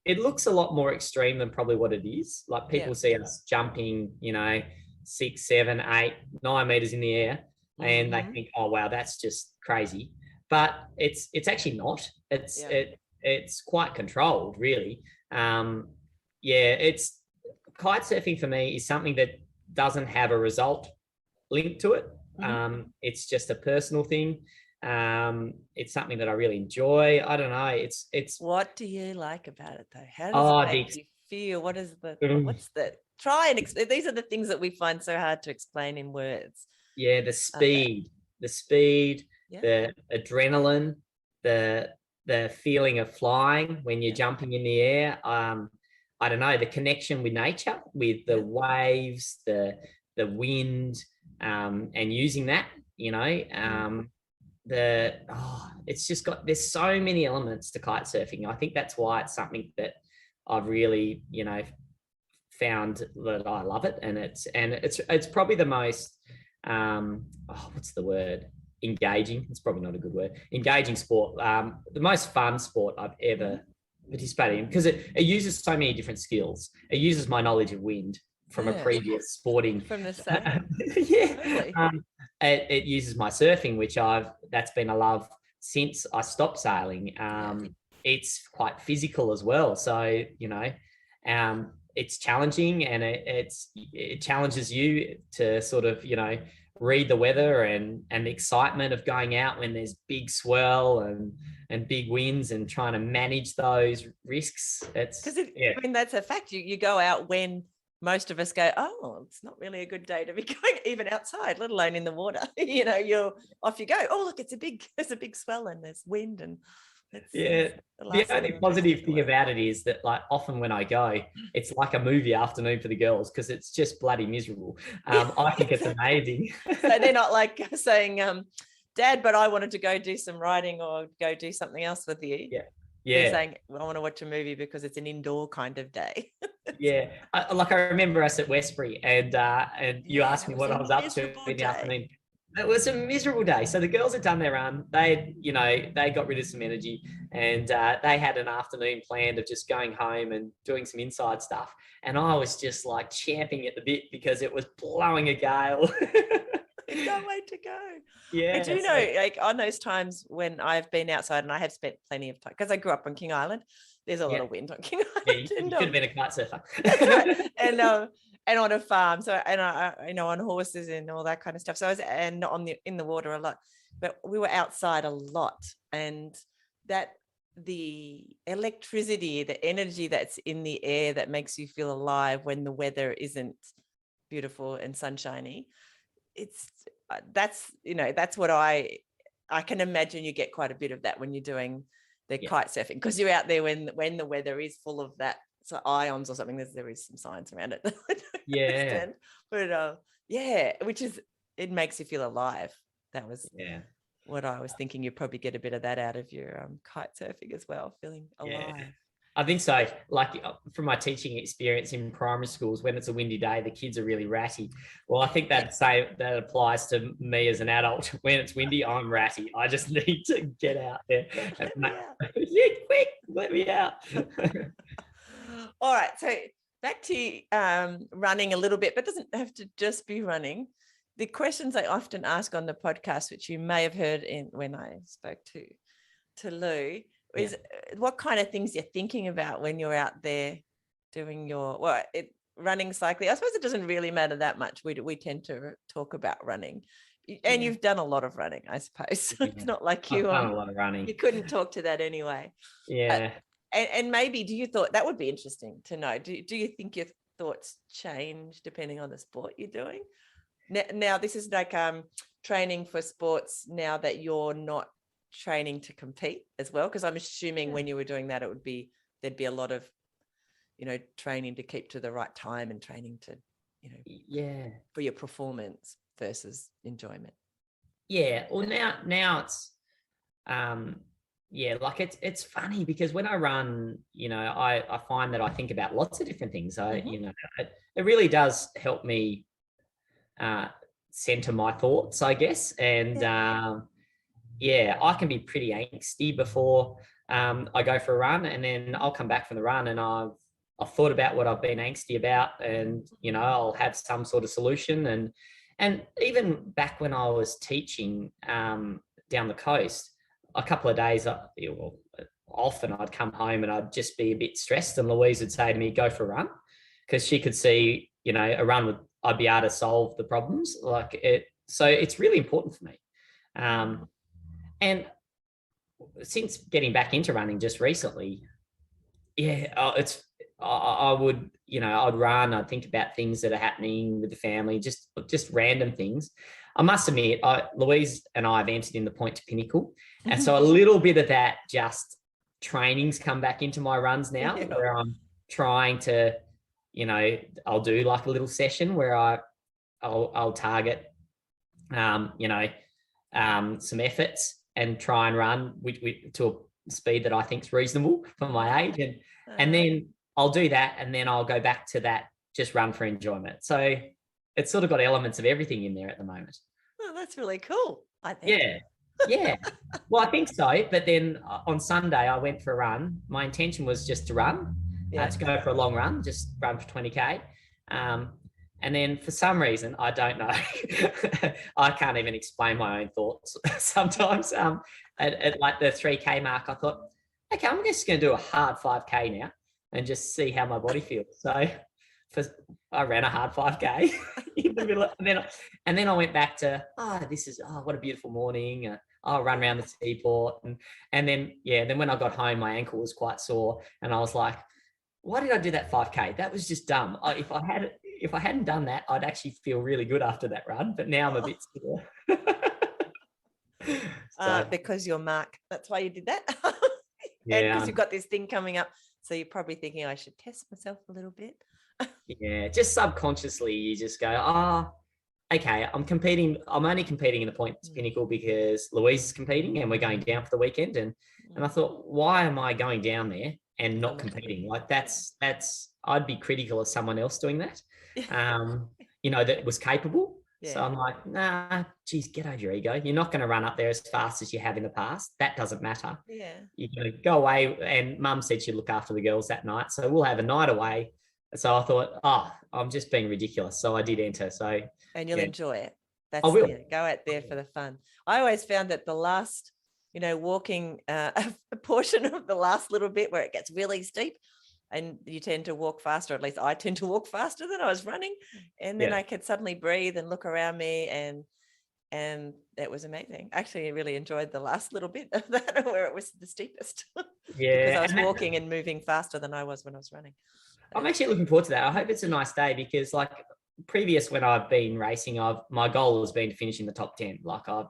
It looks a lot more extreme than probably what it is. Like people see us jumping, 6, 7, 8, 9 meters in the air. And they think, oh, wow, that's just crazy. But it's actually not. It's quite controlled, really. It's kite surfing for me is something that doesn't have a result linked to it. It's just a personal thing. It's something that I really enjoy. I don't know. It's. What do you like about it, though? How does it make you feel? What is what's the? Try and explain. These are the things that we find so hard to explain in words. Yeah, the speed, the adrenaline, the feeling of flying when you're jumping in the air. I don't know, the connection with nature, with the waves, the wind, and using that, it's just there's so many elements to kite surfing. I think that's why it's something that I've really, found that I love it, and it's probably the most what's the word? Engaging. It's probably not a good word. Engaging sport. The most fun sport I've ever participated in, because it uses so many different skills. It uses my knowledge of wind from a previous sporting. From the same. Yeah. Totally. It uses my surfing, which that's been a love since I stopped sailing. It's quite physical as well. So, it's challenging, and it challenges you to sort of, read the weather and the excitement of going out when there's big swell and big winds, and trying to manage those risks. Because I mean, that's a fact. You go out when most of us go, oh, it's not really a good day to be going even outside, let alone in the water. You're off you go. Oh, look, there's a big swell and there's wind, and the only positive thing about it is that, like, often when I go, it's like a movie afternoon for the girls, because it's just bloody miserable. I think it's amazing. So they're not like saying, Dad, but I wanted to go do some riding or go do something else with you. Yeah. They're saying, well, I want to watch a movie because it's an indoor kind of day. I remember us at Westbury, and you asked me what I was up to in the afternoon. It was a miserable day. So the girls had done their run. They got rid of some energy, and they had an afternoon planned of just going home and doing some inside stuff. And I was just like champing at the bit because it was blowing a gale. Can't wait to go. Yeah. I do know, like, on those times when I've been outside, and I have spent plenty of time, because I grew up on King Island. There's a lot of wind on King Island. You could have been a kite surfer. That's right. And on a farm, so, and I on horses and all that kind of stuff. So I was in the water a lot, but we were outside a lot, and that the electricity, the energy that's in the air that makes you feel alive when the weather isn't beautiful and sunshiny. That's what I can imagine. You get quite a bit of that when you're doing the kite surfing, because you're out there when the weather is full of that, so ions or something. There is some science around it. But which is, it makes you feel alive. That was what I was thinking. You probably get a bit of that out of your kite surfing as well, feeling alive. I think so. Like, from my teaching experience in primary schools, when it's a windy day, the kids are really ratty. Well, I think that applies to me as an adult. When it's windy, I'm ratty. I just need to get out there. Quick, let me out. All right. So back to running a little bit, but it doesn't have to just be running. The questions I often ask on the podcast, which you may have heard when I spoke to Lou, is what kind of things you're thinking about when you're out there doing your running, cycling. I suppose it doesn't really matter that much. We tend to talk about running, and you've done a lot of running, I suppose. So it's not like I've done a lot of running. You couldn't talk to that anyway. And maybe, that would be interesting to know. Do you think your thoughts change depending on the sport you're doing? Now this is like training for sports now that you're not training to compete as well, because I'm assuming when you were doing that, there'd be a lot of training to keep to the right time, and training to for your performance versus enjoyment. Well, now it's it's funny, because when I run, I find that I think about lots of different things. It really does help me center my thoughts, I guess. And I can be pretty angsty before I go for a run, and then I'll come back from the run and I've thought about what I've been angsty about, and I'll have some sort of solution. And even back when I was teaching down the coast, a couple of days, often I'd come home and I'd just be a bit stressed, and Louise would say to me, "Go for a run," because she could see, a run I'd be able to solve the problems. So it's really important for me. And since getting back into running just recently, I would, I'd run, I'd think about things that are happening with the family, just random things. I must admit, Louise and I have entered in the Point to Pinnacle. And so a little bit of that just training's come back into my runs now, where I'm trying to, I'll do like a little session where I'll target, some efforts and try and run to a speed that I think is reasonable for my age. And then I'll do that, and then I'll go back to that just run for enjoyment. So it's sort of got elements of everything in there at the moment. Oh, that's really cool, I think. Yeah. Yeah. Well, I think so. But then on Sunday, I went for a run. My intention was just to run, to go for a long run, just run for 20K. And then for some reason, I don't know, I can't even explain my own thoughts sometimes. At like the 3K mark, I thought, okay, I'm just going to do a hard 5K now and just see how my body feels. So I ran a hard 5K in the middle, and then I went back to, what a beautiful morning. I'll run around the seaport, and then when I got home, my ankle was quite sore, and I was like, why did I do that 5K? That was just dumb. If I hadn't done that, I'd actually feel really good after that run. But now I'm a bit sore. Because you're Mark, that's why you did that. Yeah, because you've got this thing coming up, so you're probably thinking I should test myself a little bit. Yeah, just subconsciously you just go, okay, I'm only competing in the points pinnacle because Louise is competing and we're going down for the weekend. And I thought, why am I going down there and not competing? Like that's I'd be critical of someone else doing that, that was capable. Yeah. So I'm like, nah, geez, get over your ego. You're not going to run up there as fast as you have in the past. That doesn't matter. Yeah. You're going to go away. And Mum said she'd look after the girls that night. So we'll have a night away. So I thought, I'm just being ridiculous. So I did enter. And you'll enjoy it. I will. Go out there for the fun. I always found that the last, walking a portion of the last little bit where it gets really steep, and you tend to walk faster, at least I tend to walk faster than I was running. And then I could suddenly breathe and look around me, and it was amazing. Actually, I really enjoyed the last little bit of that where it was the steepest. Yeah. Because I was walking and moving faster than I was when I was running. I'm actually looking forward to that. I hope it's a nice day because like previous when I've been racing, my goal has been to finish in the top 10. Like I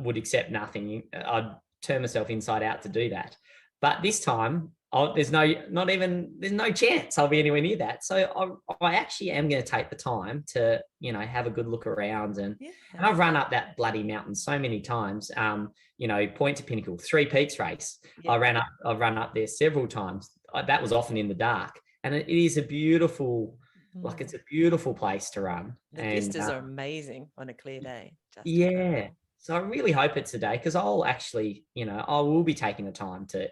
would accept nothing. I'd turn myself inside out to do that. But this time, there's no chance I'll be anywhere near that. So I actually am going to take the time to, have a good look around. And I've run up that bloody mountain so many times, point to pinnacle, 3 Peaks race. Yeah. I've run up there several times. That was often in the dark. And it is a beautiful, it's a beautiful place to run. The vistas are amazing on a clear day. So I really hope it's a day because I'll actually, I will be taking the time to,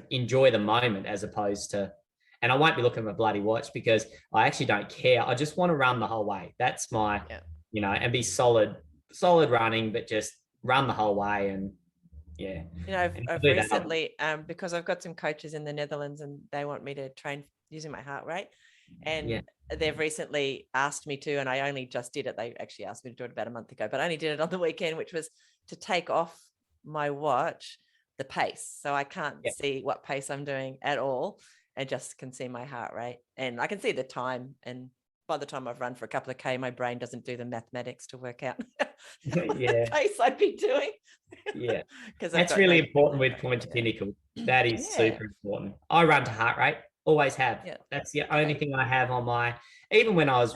enjoy the moment as opposed to, and I won't be looking at my bloody watch because I actually don't care. I just want to run the whole way. That's my, and be solid running, but just run the whole way. And I've recently, because I've got some coaches in the Netherlands and they want me to train using my heart rate. And they've recently asked me to, and I only just did it. They actually asked me to do it about a month ago, but I only did it on the weekend, which was to take off my watch the pace. So I can't see what pace I'm doing at all, and just can see my heart rate. And I can see the time. And by the time I've run for a couple of K, my brain doesn't do the mathematics to work out the pace I'd be doing. Yeah. Because that's really important with point to pinnacle. That is super important. I run to heart rate. Always have. Yeah. That's the only thing I have on my, even when I was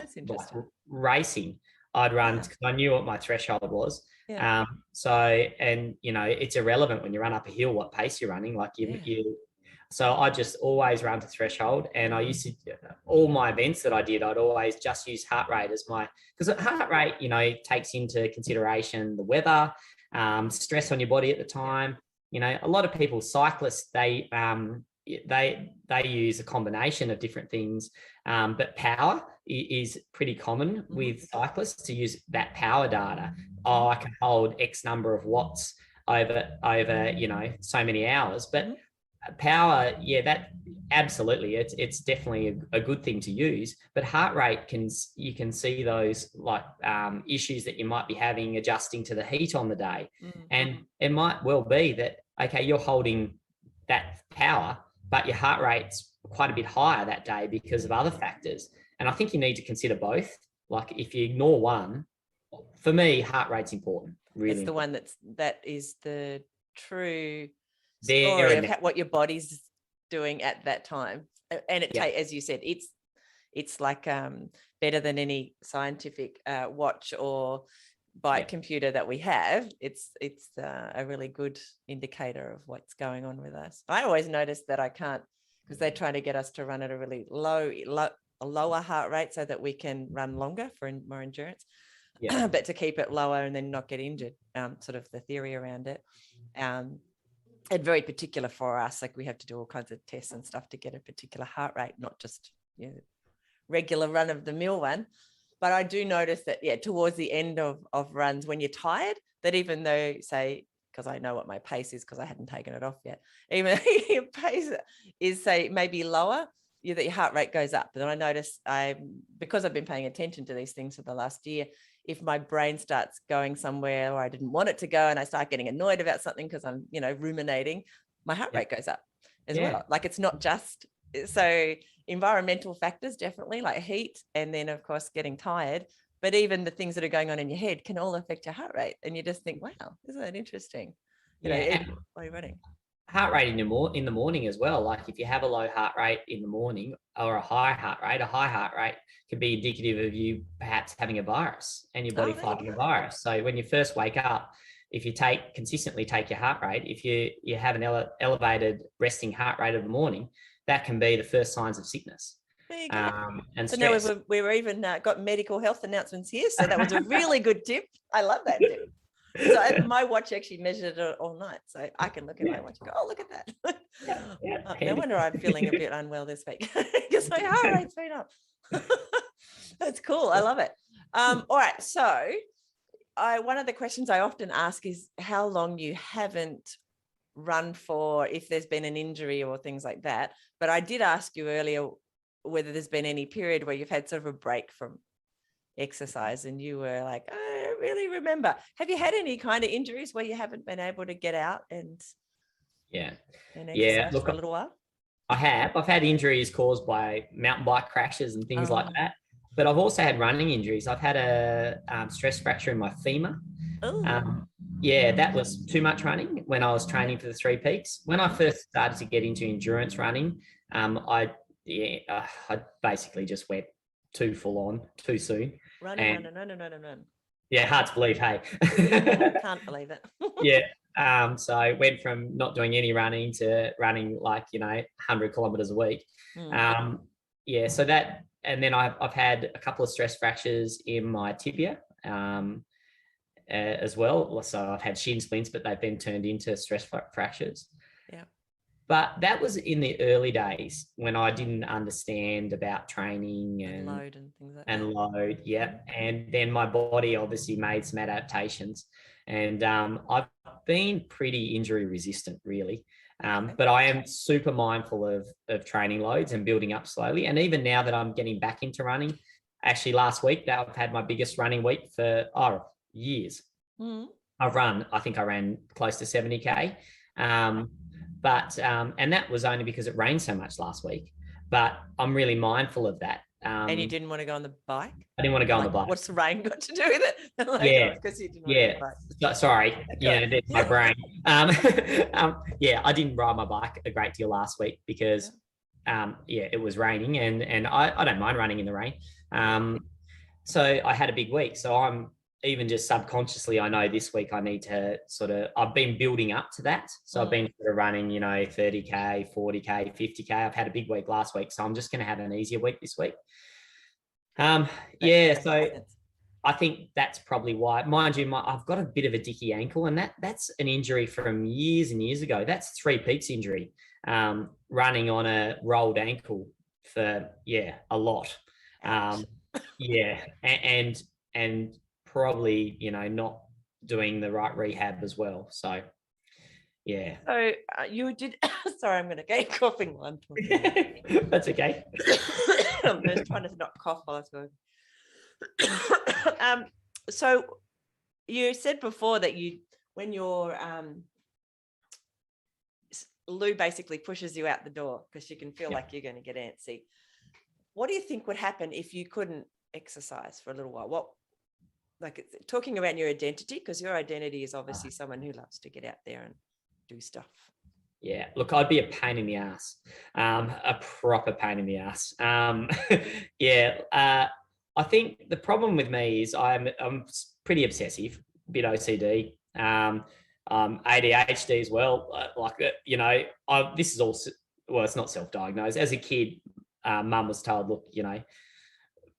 racing, I'd run because I knew what my threshold was. Yeah. It's irrelevant when you run up a hill, what pace you're running, so I just always run to threshold. And I used to, all my events that I did, I'd always just use heart rate as because heart rate, takes into consideration the weather, stress on your body at the time. A lot of people, cyclists, they use a combination of different things, but power is pretty common with cyclists to use that power data. I can hold X number of watts over so many hours, but power, that absolutely, it's definitely a good thing to use. But heart rate you can see those issues that you might be having adjusting to the heat on the day, and it might well be that you're holding that power, but your heart rate's quite a bit higher that day because of other factors. And I think you need to consider both. Like if you ignore one, for me, heart rate's important. Really, it's the one that is the true story of what your body's doing at that time. And as you said, it's like better than any scientific watch or bike computer that we have. It's a really good indicator of what's going on with us. I always notice that I can't because they're trying to get us to run at a really a lower heart rate so that we can run longer for more endurance, but to keep it lower and then not get injured, sort of the theory around it. And very particular for us, like we have to do all kinds of tests and stuff to get a particular heart rate, not just regular run of the mill one. But I do notice that, towards the end of runs, when you're tired, that even though, say, because I know what my pace is because I hadn't taken it off yet, even your pace is, say, maybe lower, that your heart rate goes up. But then I notice because I've been paying attention to these things for the last year, if my brain starts going somewhere or I didn't want it to go and I start getting annoyed about something because I'm, ruminating, my heart rate goes up as well. Like it's not just, so environmental factors, definitely like heat, and then of course getting tired, but even the things that are going on in your head can all affect your heart rate. And you just think, wow, isn't that interesting? While you're running. Heart rate in the morning as well. Like if you have a low heart rate in the morning or a high heart rate could be indicative of you perhaps having a virus and your body fighting a virus. So when you first wake up, if you consistently take your heart rate, if you have an elevated resting heart rate of the morning, that can be the first signs of sickness. There you go. And so stress. Now we've even got medical health announcements here. So that was a really good tip. I love that tip. So my watch actually measured it all night. So I can look at my watch and go, oh, look at that. No wonder I'm feeling a bit unwell this week because my heart rate's been up. That's cool. I love it. All right. So one of the questions I often ask is how long you haven't run for, if there's been an injury or things like that. But I did ask you earlier whether there's been any period where you've had sort of a break from exercise, and you were like, I don't really remember. Have you had any kind of injuries where you haven't been able to get out and exercise for a little while? I have. I've had injuries caused by mountain bike crashes and things like that. But I've also had running injuries. I've had a stress fracture in my femur. That was too much running when I was training for the 3 Peaks. When I first started to get into endurance running, I basically just went too full on, too soon. Run. Yeah, hard to believe, hey. I can't believe it. So I went from not doing any running to running 100 kilometers a week. So that, and then I've had a couple of stress fractures in my tibia as well. So I've had shin splints, but they've been turned into stress fractures. But that was in the early days when I didn't understand about training and load and things like that. And then my body obviously made some adaptations, and I've been pretty injury resistant, really. But I am super mindful of training loads and building up slowly. And even now that I'm getting back into running, actually last week that I've had my biggest running week for years. I think I ran close to 70K. But and that was only because it rained so much last week. But I'm really mindful of that. And you didn't want to go on the bike? I didn't want to go on the bike. What's the rain got to do with it? Because you didn't want to go on the bike. Sorry. That's my brain. I didn't ride my bike a great deal last week because it was raining, and I don't mind running in the rain. So I had a big week. So I'm even just subconsciously, I know this week I need to I've been building up to that. So I've been running, 30K, 40K, 50K. I've had a big week last week. So I'm just going to have an easier week this week. So I think that's probably why. Mind you, I've got a bit of a dicky ankle, and that's an injury from years and years ago. That's 3 Peaks injury, running on a rolled ankle for, a lot. And probably, not doing the right rehab as well. So, So you did, sorry, I'm going to get coughing while I'm talking. That's okay. I'm just trying to not cough while I was so you said before that when your Lou basically pushes you out the door because you can feel like you're going to get antsy. What do you think would happen if you couldn't exercise for a little while? Talking about your identity, because your identity is obviously someone who loves to get out there and do stuff. Yeah, look, I'd be a pain in the ass, a proper pain in the ass. I think the problem with me is I'm pretty obsessive, a bit OCD, ADHD as well. This is all well, it's not self-diagnosed. As a kid, mum was told, look,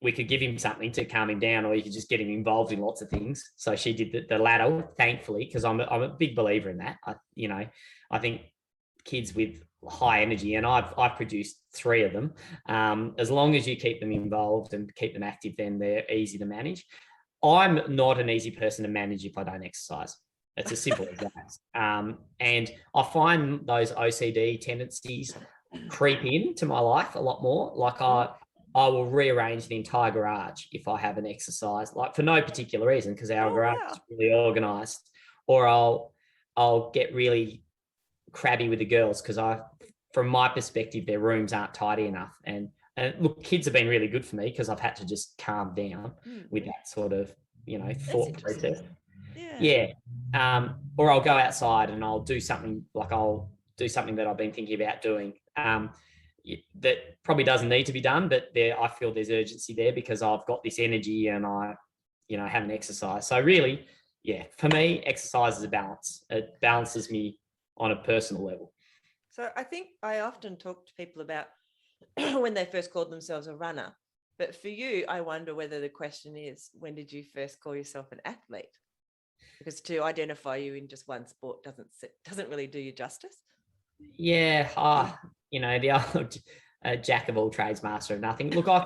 we could give him something to calm him down, or you could just get him involved in lots of things. So she did the latter, thankfully, because I'm a big believer in that. I think kids with high energy, and I've produced 3 of them. As long as you keep them involved and keep them active, then they're easy to manage. I'm not an easy person to manage if I don't exercise. It's as simple as that. And I find those OCD tendencies creep into my life a lot more. Like I will rearrange the entire garage if I have an exercise, like for no particular reason, because our garage is really organized. Or I'll get really crabby with the girls because from my perspective, their rooms aren't tidy enough. And look, kids have been really good for me because I've had to just calm down with that sort of, thought process. Yeah. Or I'll go outside and I'll do something that I've been thinking about doing. That probably doesn't need to be done, but I feel there's urgency there because I've got this energy and I haven't exercised. So really, for me, exercise is a balance. It balances me on a personal level. So I think I often talk to people about when they first called themselves a runner, but for you, I wonder whether the question is, when did you first call yourself an athlete? Because to identify you in just one sport doesn't really do you justice. Yeah, the old jack of all trades, master of nothing. Look, I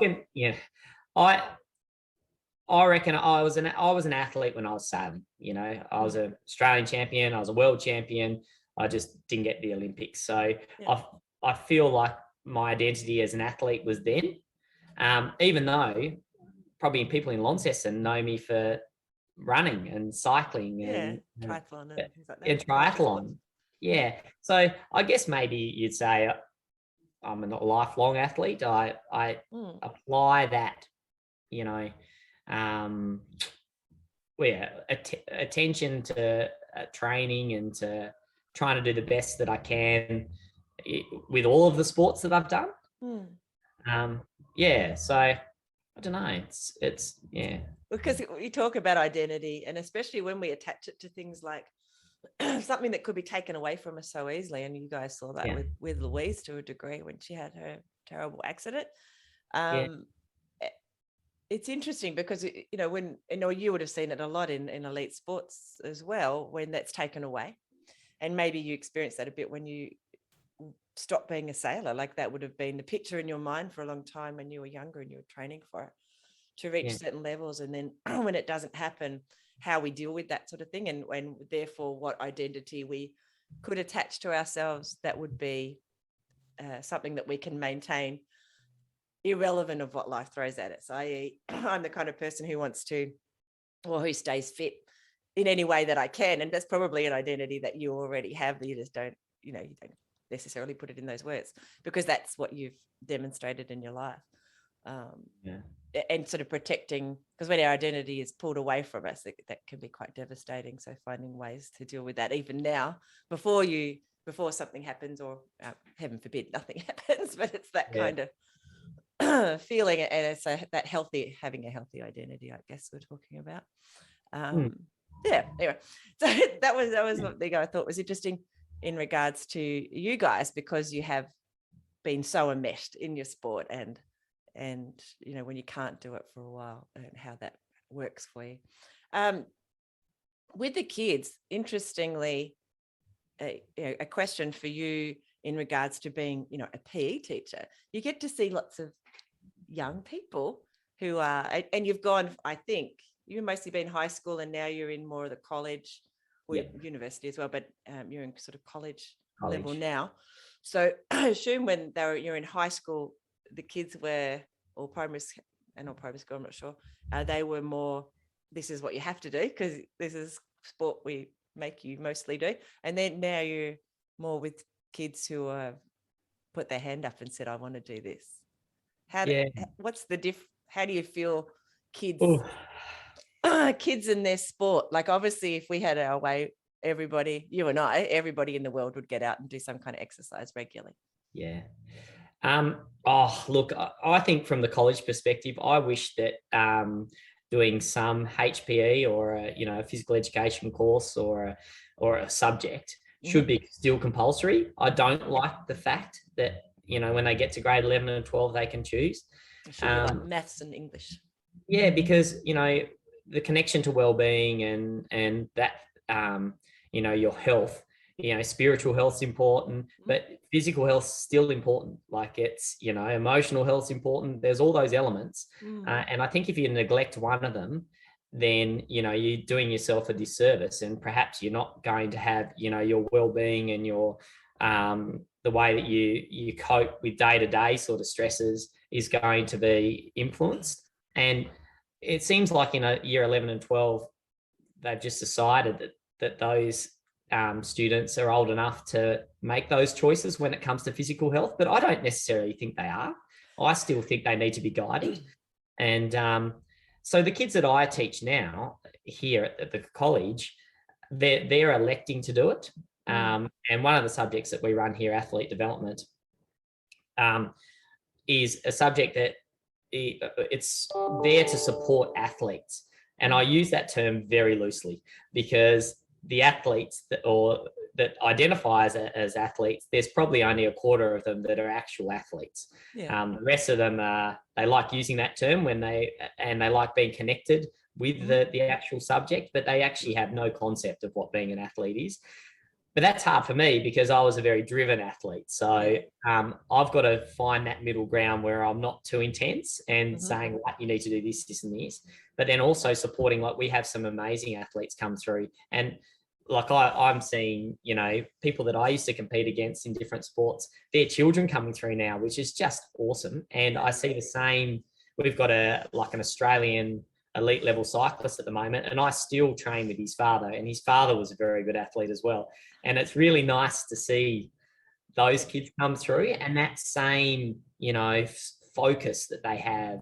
reckon I was an athlete when I was 7. I was an Australian champion, I was a world champion. I just didn't get the Olympics. So I feel like my identity as an athlete was then, even though probably people in Launceston know me for running and cycling and triathlon and things like that. And triathlon. Yeah. So I guess maybe you'd say I'm a lifelong athlete. I apply that, attention to training and to trying to do the best that I can with all of the sports that I've done. So I don't know. It's because we talk about identity, and especially when we attach it to things like something that could be taken away from us so easily. And you guys saw that with Louise to a degree when she had her terrible accident. It's interesting because when you would have seen it a lot in elite sports as well, when that's taken away. And maybe you experienced that a bit when you stopped being a sailor. Like that would have been the picture in your mind for a long time when you were younger and you were training for it to reach certain levels. And then when it doesn't happen, how we deal with that sort of thing, and therefore what identity we could attach to ourselves that would be something that we can maintain irrelevant of what life throws at us. I.e., I'm the kind of person who stays fit in any way that I can. And that's probably an identity that you already have, that you just don't, you don't necessarily put it in those words because that's what you've demonstrated in your life. And sort of protecting, because when our identity is pulled away from us, that can be quite devastating. So finding ways to deal with that, even now, before something happens, or heaven forbid, nothing happens, but it's that kind of feeling, and it's having a healthy identity, I guess we're talking about. Anyway, so that was what I thought was interesting in regards to you guys, because you have been so enmeshed in your sport and when you can't do it for a while, and how that works for you. With the kids, interestingly, a question for you in regards to being a PE teacher. You get to see lots of young people who are, and you've gone, I think you've mostly been high school and now you're in more of the college or university as well, but you're in sort of college level now. So I assume when you're in high school, the kids were, or primary school, I'm not sure, they were more, this is what you have to do because this is sport we make you mostly do. And then now you're more with kids who put their hand up and said, I want to do this. What's the how do you feel kids in their sport? Like obviously if we had our way, everybody in the world would get out and do some kind of exercise regularly. Look, I think from the college perspective, I wish that doing some HPE or a physical education course or a subject should be still compulsory. I don't like the fact that, when they get to grade 11 and 12, they can choose. It should be like maths and English. Yeah, because, the connection to well-being and that, your health, spiritual health's important, but physical health's still important. Like it's, emotional health's important. There's all those elements. And I think if you neglect one of them, then, you're doing yourself a disservice, and perhaps you're not going to have, your well-being and your, the way that you cope with day-to-day sort of stresses is going to be influenced. And it seems like in year 11 and 12, they've just decided that those students are old enough to make those choices when it comes to physical health, but I don't necessarily think they are. I still think they need to be guided. And so the kids that I teach now here at the college, they're electing to do it. And one of the subjects that we run here, athlete development, is a subject that it's there to support athletes. And I use that term very loosely, because the athletes that identify as athletes, there's probably only a quarter of them that are actual athletes. The rest of them, they like using that term when they like being connected with the actual subject, but they actually have no concept of what being an athlete is. But that's hard for me because I was a very driven athlete. So I've got to find that middle ground where I'm not too intense and saying, like, you need to do this, this, and this. But then also supporting, like, we have some amazing athletes come through. And like I'm seeing, people that I used to compete against in different sports, their children coming through now, which is just awesome. And I see the same. We've got an Australian elite level cyclist at the moment, and I still train with his father, and his father was a very good athlete as well. And it's really nice to see those kids come through and that same, focus that they have.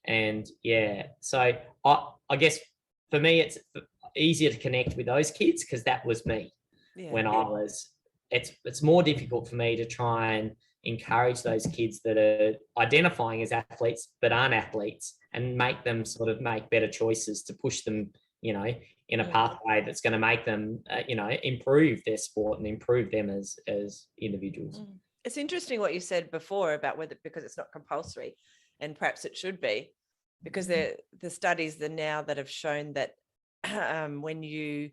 And yeah, so I guess for me, it's easier to connect with those kids because that was me when I was. It's more difficult for me to try and encourage those kids that are identifying as athletes but aren't athletes, and make them sort of make better choices to push them, in a pathway that's going to make them, improve their sport and improve them as individuals. It's interesting what you said before about because it's not compulsory, and perhaps it should be, because the studies that have shown that when you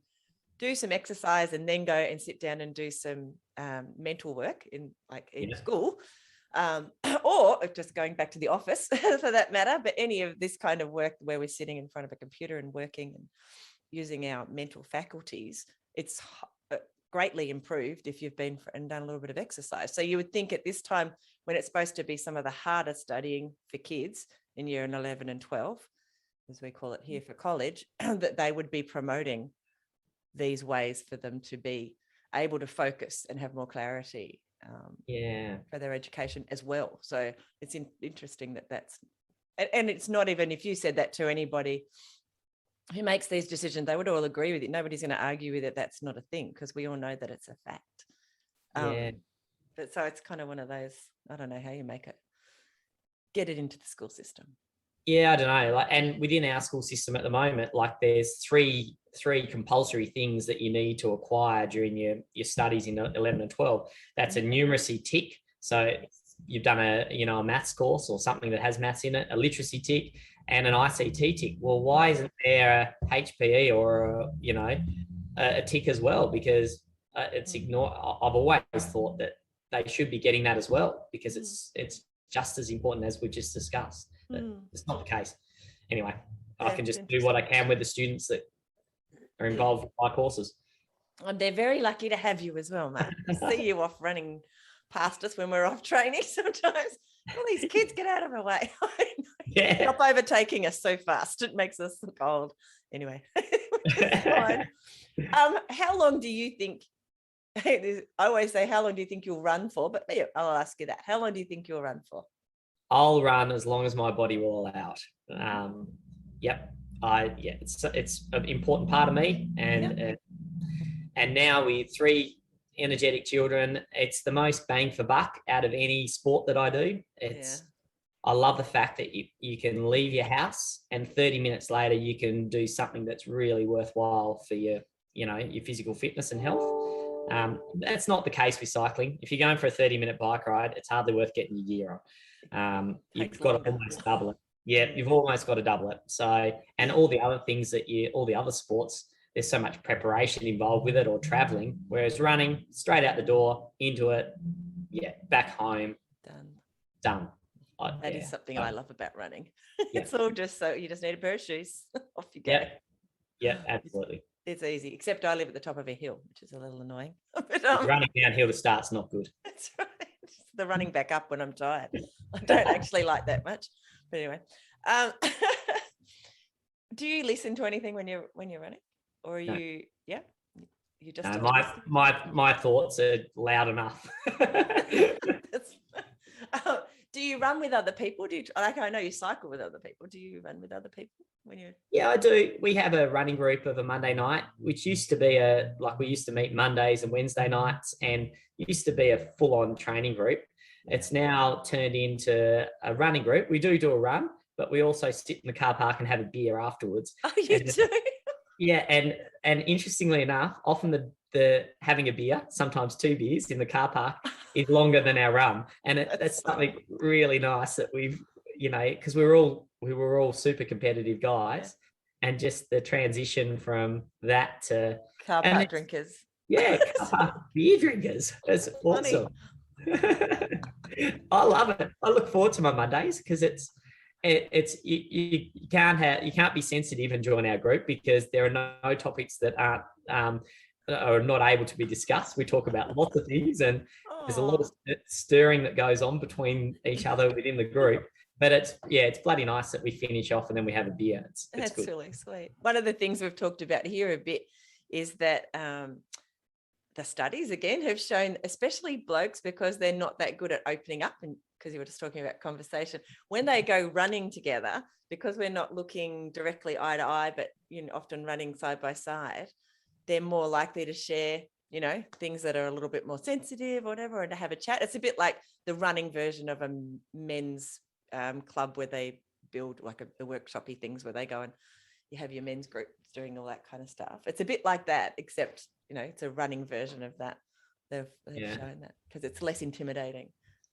do some exercise and then go and sit down and do some mental work in school, or just going back to the office for that matter, but any of this kind of work where we're sitting in front of a computer and working and using our mental faculties, it's greatly improved if you've been and done a little bit of exercise. So you would think at this time, when it's supposed to be some of the harder studying for kids in year 11 and 12, as we call it here for college, that they would be promoting these ways for them to be able to focus and have more clarity for their education as well. So it's interesting that's, and it's not even, if you said that to anybody who makes these decisions, they would all agree with it. Nobody's going to argue with it. That's not a thing, because we all know that it's a fact. But so it's kind of one of those, I don't know how you get it into the school system. Yeah, I don't know. And within our school system at the moment, there's three compulsory things that you need to acquire during your studies in 11 and 12. That's a numeracy tick. So you've done a maths course or something that has maths in it, a literacy tick, and an ICT tick. Well, why isn't there a HPE or a tick as well? Because it's ignored. I've always thought that they should be getting that as well, because it's just as important as we just discussed. But it's not the case. Anyway, I can just do what I can with the students that are involved with my courses. And they're very lucky to have you as well, Mark. See you off running past us when we're off training sometimes. All these kids, get out of our way. Stop overtaking us so fast. It makes us look old. Anyway. How long do you think, I always say, how long do you think you'll run for? But I'll ask you that. How long do you think you'll run for? I'll run as long as my body will allow it. It's an important part of me. And now with 3 energetic children, it's the most bang for buck out of any sport that I do. I love the fact that you can leave your house and 30 minutes later you can do something that's really worthwhile for your physical fitness and health. That's not the case with cycling. If you're going for a 30-minute bike ride, it's hardly worth getting your gear on. You've got to almost double it. Yeah, you've almost got to double it. So, and all the other things all the other sports, there's so much preparation involved with it, or traveling, whereas running, straight out the door, into it, back home, done. That is something I love about running. Yeah. It's all just so you just need a pair of shoes, off you go. Yeah, absolutely. It's easy, except I live at the top of a hill, which is a little annoying. But, running downhill to start's not good. That's right. It's the running back up when I'm tired. I don't actually like that much. But anyway, do you listen to anything when you're running, or are you? Yeah, you just. My thoughts are loud enough. Do you run with other people? I know you cycle with other people. Do you run with other people when you? Yeah, I do. We have a running group of a Monday night, which used to be we used to meet Mondays and Wednesday nights, and it used to be a full-on training group. It's now turned into a running group. We do a run, but we also sit in the car park and have a beer afterwards. Oh, you do? Yeah, and interestingly enough, often the having a beer, sometimes 2 beers in the car park, is longer than our run, and that's something really nice that we've, because we were all super competitive guys, and just the transition from that to car park drinkers. Yeah, car park beer drinkers. That's awesome. I love it. I look forward to my Mondays because you can't be sensitive and join our group because there are no topics that aren't are not able to be discussed. We talk about lots of things, and there's a lot of stirring that goes on between each other within the group. But it's bloody nice that we finish off and then we have a beer. It's That's good. Really sweet. One of the things we've talked about here a bit is that the studies again have shown, especially blokes, because they're not that good at opening up, and because you were just talking about conversation, when they go running together, because we're not looking directly eye to eye, but often running side by side, they're more likely to share, things that are a little bit more sensitive or whatever, and to have a chat. It's a bit like the running version of a men's club where they build like the workshopy things where they go and you have your men's group doing all that kind of stuff. It's a bit like that, except, it's a running version of that. They've shown that because it's less intimidating.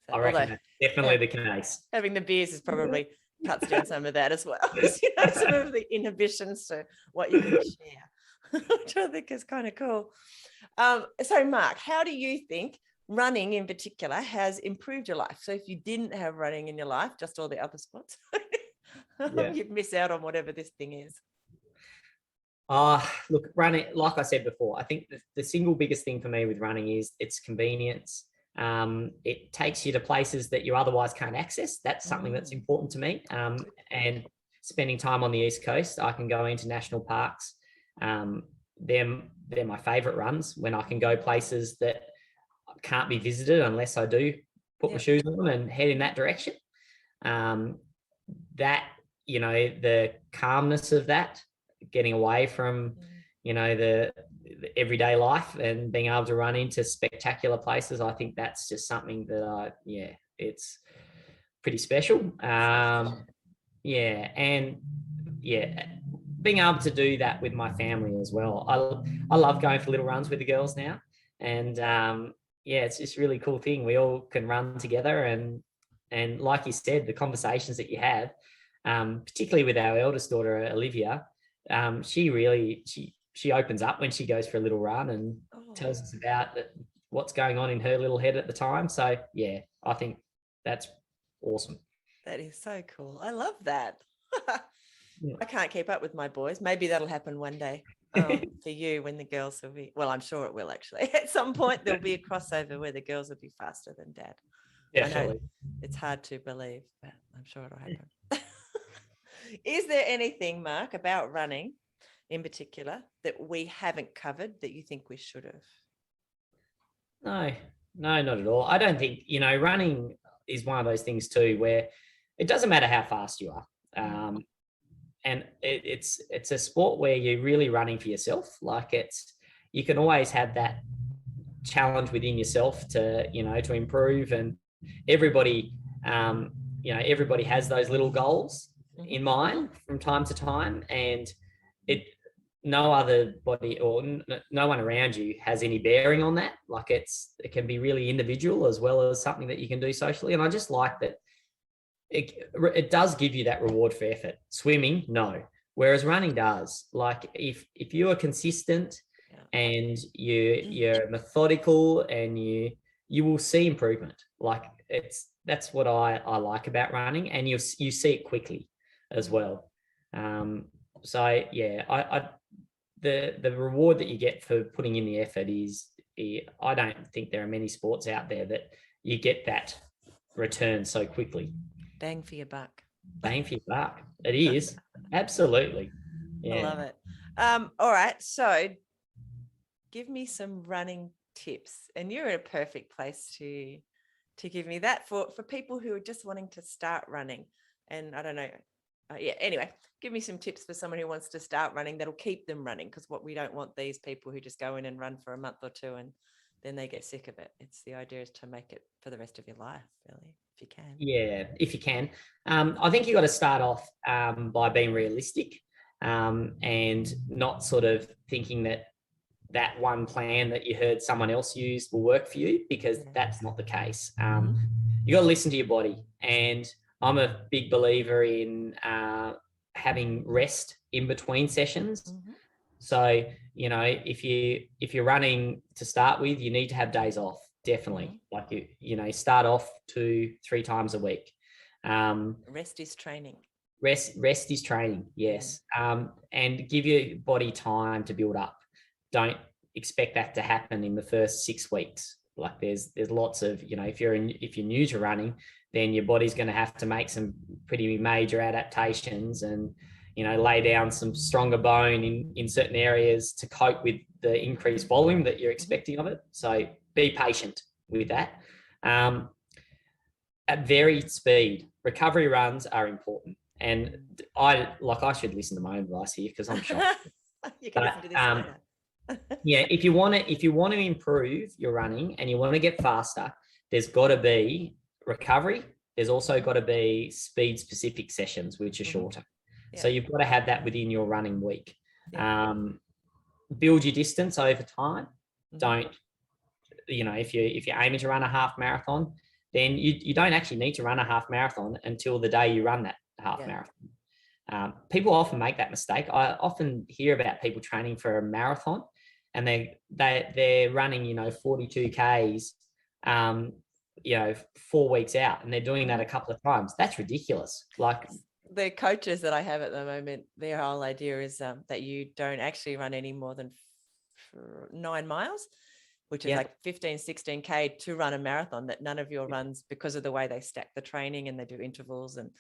So, I reckon that's definitely the case. Having the beers is probably cuts down some of that as well. Some of the inhibitions to what you can share, which I think is kind of cool. So Mark, how do you think running in particular has improved your life? So if you didn't have running in your life, just all the other sports, you'd miss out on whatever this thing is. Look, running, like I said before, I think the single biggest thing for me with running is its convenience. It takes you to places that you otherwise can't access. That's something that's important to me. And spending time on the East Coast, I can go into national parks. They're my favorite runs, when I can go places that can't be visited unless I do put my shoes on and head in that direction. That, the calmness of that, getting away from, the everyday life and being able to run into spectacular places, I think that's just something that it's pretty special. Being able to do that with my family as well. I love going for little runs with the girls now, and it's just a really cool thing. We all can run together, and like you said, the conversations that you have, particularly with our eldest daughter Olivia, she opens up when she goes for a little run and tells us about what's going on in her little head at the time. So I think that's awesome. That is so cool. I love that. I can't keep up with my boys. Maybe that'll happen one day for you when the girls will be, well, I'm sure it will actually. At some point there'll be a crossover where the girls will be faster than dad. Definitely. It's hard to believe, but I'm sure it'll happen. Is there anything, Mark, about running in particular that we haven't covered that you think we should have? No, not at all. I don't think, running is one of those things too, where it doesn't matter how fast you are. And it's a sport where you're really running for yourself. Like you can always have that challenge within yourself to improve, and everybody has those little goals in mind from time to time, and no other body or no one around you has any bearing on that. Like it can be really individual as well as something that you can do socially. And I just like that it does give you that reward for effort. Swimming, no. Whereas running does. Like if you are consistent and you're methodical and you will see improvement. Like that's what I like about running, and you see it quickly as well. So yeah, the reward that you get for putting in the effort is, I don't think there are many sports out there that you get that return so quickly. Bang for your buck. Bang for your buck. It is. Absolutely. Yeah. I love it. All right. So give me some running tips. And you're in a perfect place to give me that for people who are just wanting to start running. And I don't know. Anyway, give me some tips for someone who wants to start running that'll keep them running, because what we don't want these people who just go in and run for a month or two and then they get sick of it. It's the idea is to make it for the rest of your life, really, if you can. Yeah, if you can. I think you got to start off by being realistic and not sort of thinking that one plan that you heard someone else use will work for you, because that's not the case. You got to listen to your body, and I'm a big believer in having rest in between sessions. So, you know, if you're running to start with, you need to have days off, definitely. Like you know, start off 2-3 times a week. Rest is training. Rest is training, yes. And give your body time to build up. Don't expect that to happen in the first 6 weeks. Like there's lots of, you know, if you're new to running, then your body's going to have to make some pretty major adaptations and, you know, lay down some stronger bone in certain areas to cope with the increased volume that you're expecting of it. So be patient with that. At varied speed, recovery runs are important. And I should listen to my own advice here because I'm shocked. You can listen to this later. Yeah, if you want to improve your running and you want to get faster, there's got to be recovery. There's also got to be speed specific sessions, which are shorter. So you've got to have that within your running week. Build your distance over time. Don't, you know, if you're aiming to run a half marathon, then you don't actually need to run a half marathon until the day you run that half marathon. People often make that mistake. I often hear about people training for a marathon and they're running, you know, 42 Ks, you know, 4 weeks out, and they're doing that a couple of times. That's ridiculous. Like, the coaches that I have at the moment, their whole idea is that you don't actually run any more than 9 miles, which is like 15, 16K to run a marathon, that none of your runs, because of the way they stack the training and they do intervals and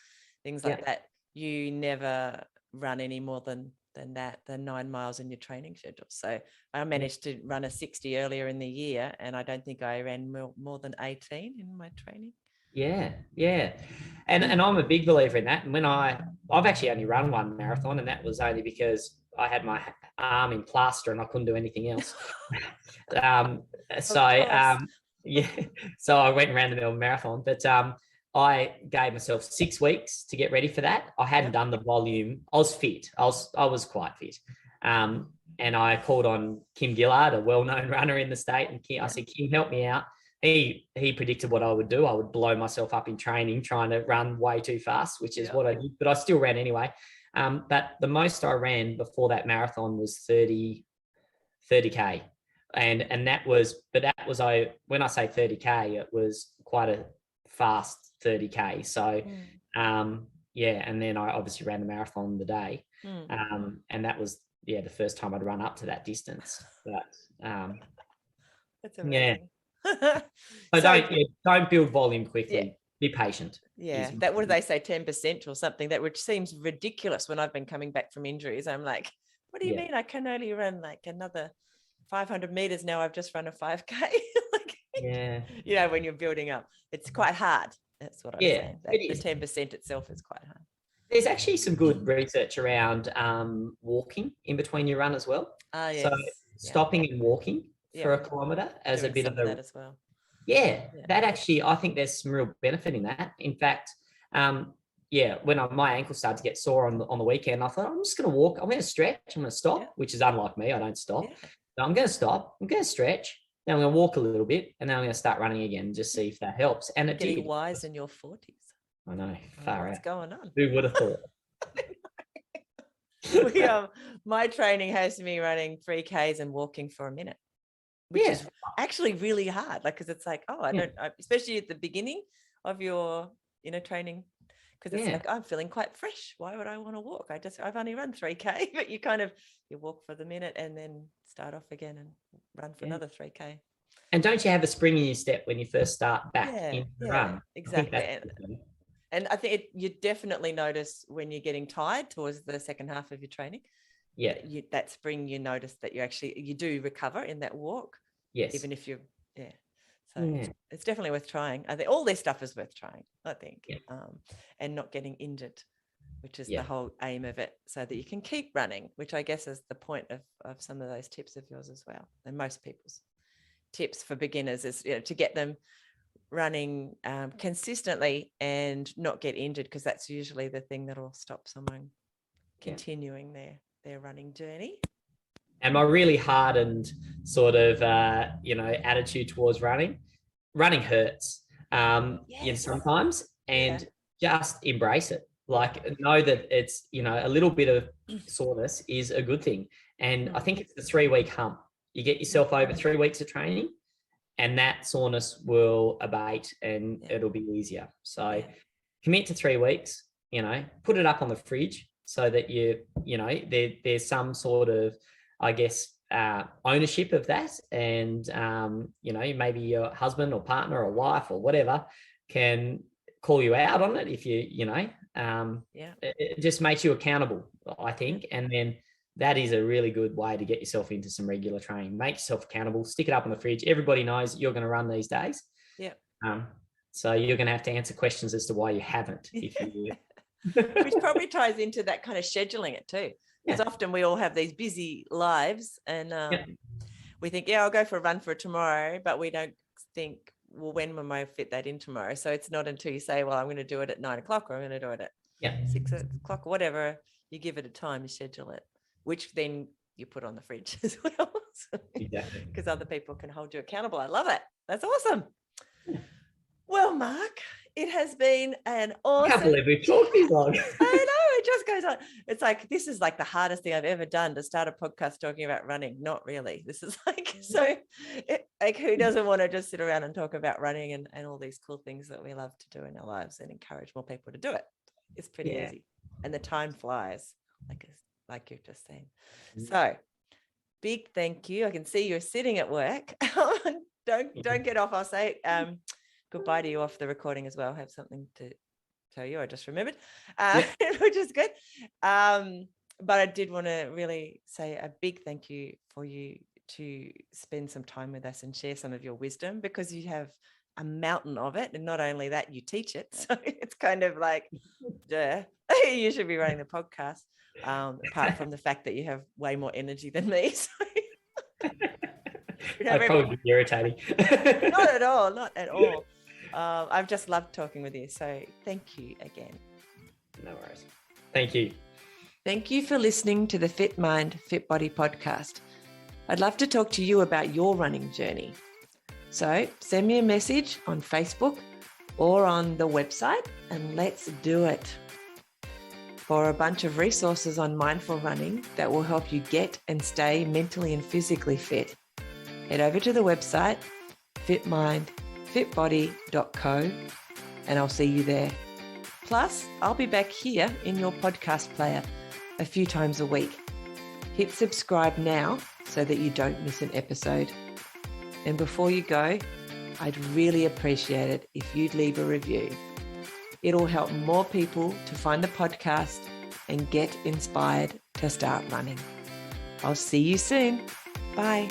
things like that, you never run any more than 9 miles in your training schedule. So I managed to run a 60 earlier in the year, and I don't think I ran more than 18 in my training. Yeah. And I'm a big believer in that. And when I've actually only run one marathon, and that was only because I had my arm in plaster and I couldn't do anything else. So I went and ran the Melbourne Marathon, but I gave myself 6 weeks to get ready for that. I hadn't done the volume. I was fit. I was quite fit. And I called on Kim Gillard, a well-known runner in the state, and I said, Kim, help me out. He predicted what I would do. I would blow myself up in training trying to run way too fast, which is what I did, but I still ran anyway. But the most I ran before that marathon was 30K. And that was when I say 30K, it was quite a fast 30K. So, and then I obviously ran the marathon the day. And that was, the first time I'd run up to that distance. But, that's amazing. So don't build volume quickly. Be patient. That, what do they say, 10% or something, that which seems ridiculous when I've been coming back from injuries. I'm like, what do you mean I can only run like another 500 meters now? I've just run a 5K. You know, when you're building up, it's quite hard. That's what I'm saying. The 10% itself is quite hard. There's actually some good research around walking in between your run as well. So stopping and walking for a kilometre as a bit of that as well. That actually, I think there's some real benefit in that. In fact, when my ankle started to get sore on the weekend, I thought, I'm just going to walk. I'm going to stretch. I'm going to stop, which is unlike me. I don't stop. Yeah. So I'm going to stop. I'm going to stretch. Then I'm going to walk a little bit, and then I'm going to start running again and just see if that helps. And it Getting did. wise in your 40s. I know. Far What's out. going on? Who would have thought? My training has me running 3Ks and walking for a minute, which is actually really hard. Like, because it's like, especially at the beginning of your training, because it's like, I'm feeling quite fresh. Why would I want to walk? I've only run 3K, but you walk for the minute and then start off again and run for another 3K. And don't you have a spring in your step when you first start back in the run? Exactly. And I think you definitely notice when you're getting tired towards the second half of your training. Yeah. That spring, you notice that you do recover in that walk. Yes. Even if So it's definitely worth trying. I think all this stuff is worth trying, I think. Yeah. And not getting injured, which is the whole aim of it, so that you can keep running, which I guess is the point of some of those tips of yours as well. And most people's tips for beginners is, to get them running consistently and not get injured, because that's usually the thing that will stop someone continuing their running journey. And my really hardened sort of attitude towards running hurts sometimes, and just embrace it. Like, know that it's a little bit of soreness is a good thing. And I think it's the 3-week hump. You get yourself over 3 weeks of training, and that soreness will abate, and it'll be easier. So commit to 3 weeks, put it up on the fridge so that there's some sort of, I guess, ownership of that. And, maybe your husband or partner or wife or whatever can call you out on it if it just makes you accountable, I think. And then that is a really good way to get yourself into some regular training. Make yourself accountable, stick it up on the fridge. Everybody knows you're going to run these days. Yeah. So you're going to have to answer questions as to why you haven't. If you Which probably ties into that kind of scheduling it too. Because often we all have these busy lives, and we think, I'll go for a run for tomorrow, but we don't think, well, when will I fit that in tomorrow? So it's not until you say, well, I'm going to do it at 9 o'clock, or I'm going to do it at 6 o'clock, or whatever. You give it a time, you schedule it, which then you put on the fridge as well. Exactly. Because other people can hold you accountable. I love it. That's awesome. Well, Mark, it has been an awesome... I can't believe we've talked this long. I know, it just goes on. It's like, this is like the hardest thing I've ever done, to start a podcast talking about running. Not really. This is like, who doesn't want to just sit around and talk about running and all these cool things that we love to do in our lives, and encourage more people to do it? It's pretty easy. And the time flies, like you've just seen. So big thank you. I can see you're sitting at work. Don't get off. I'll say goodbye to you off the recording as well. I have something to tell you. I just remembered, which is good. But I did want to really say a big thank you for you to spend some time with us and share some of your wisdom, because you have a mountain of it. And not only that, you teach it. So it's kind of like, you should be running the podcast, apart from the fact that you have way more energy than me. So I'd probably be irritating. Not at all. I've just loved talking with you. So thank you again. No worries. Thank you. Thank you for listening to the Fit Mind, Fit Body podcast. I'd love to talk to you about your running journey. So send me a message on Facebook or on the website, and let's do it. For a bunch of resources on mindful running that will help you get and stay mentally and physically fit, head over to the website fitmindfitbody.co, and I'll see you there. Plus, I'll be back here in your podcast player a few times a week. Hit subscribe now so that you don't miss an episode. And before you go, I'd really appreciate it if you'd leave a review. It'll help more people to find the podcast and get inspired to start running. I'll see you soon. Bye.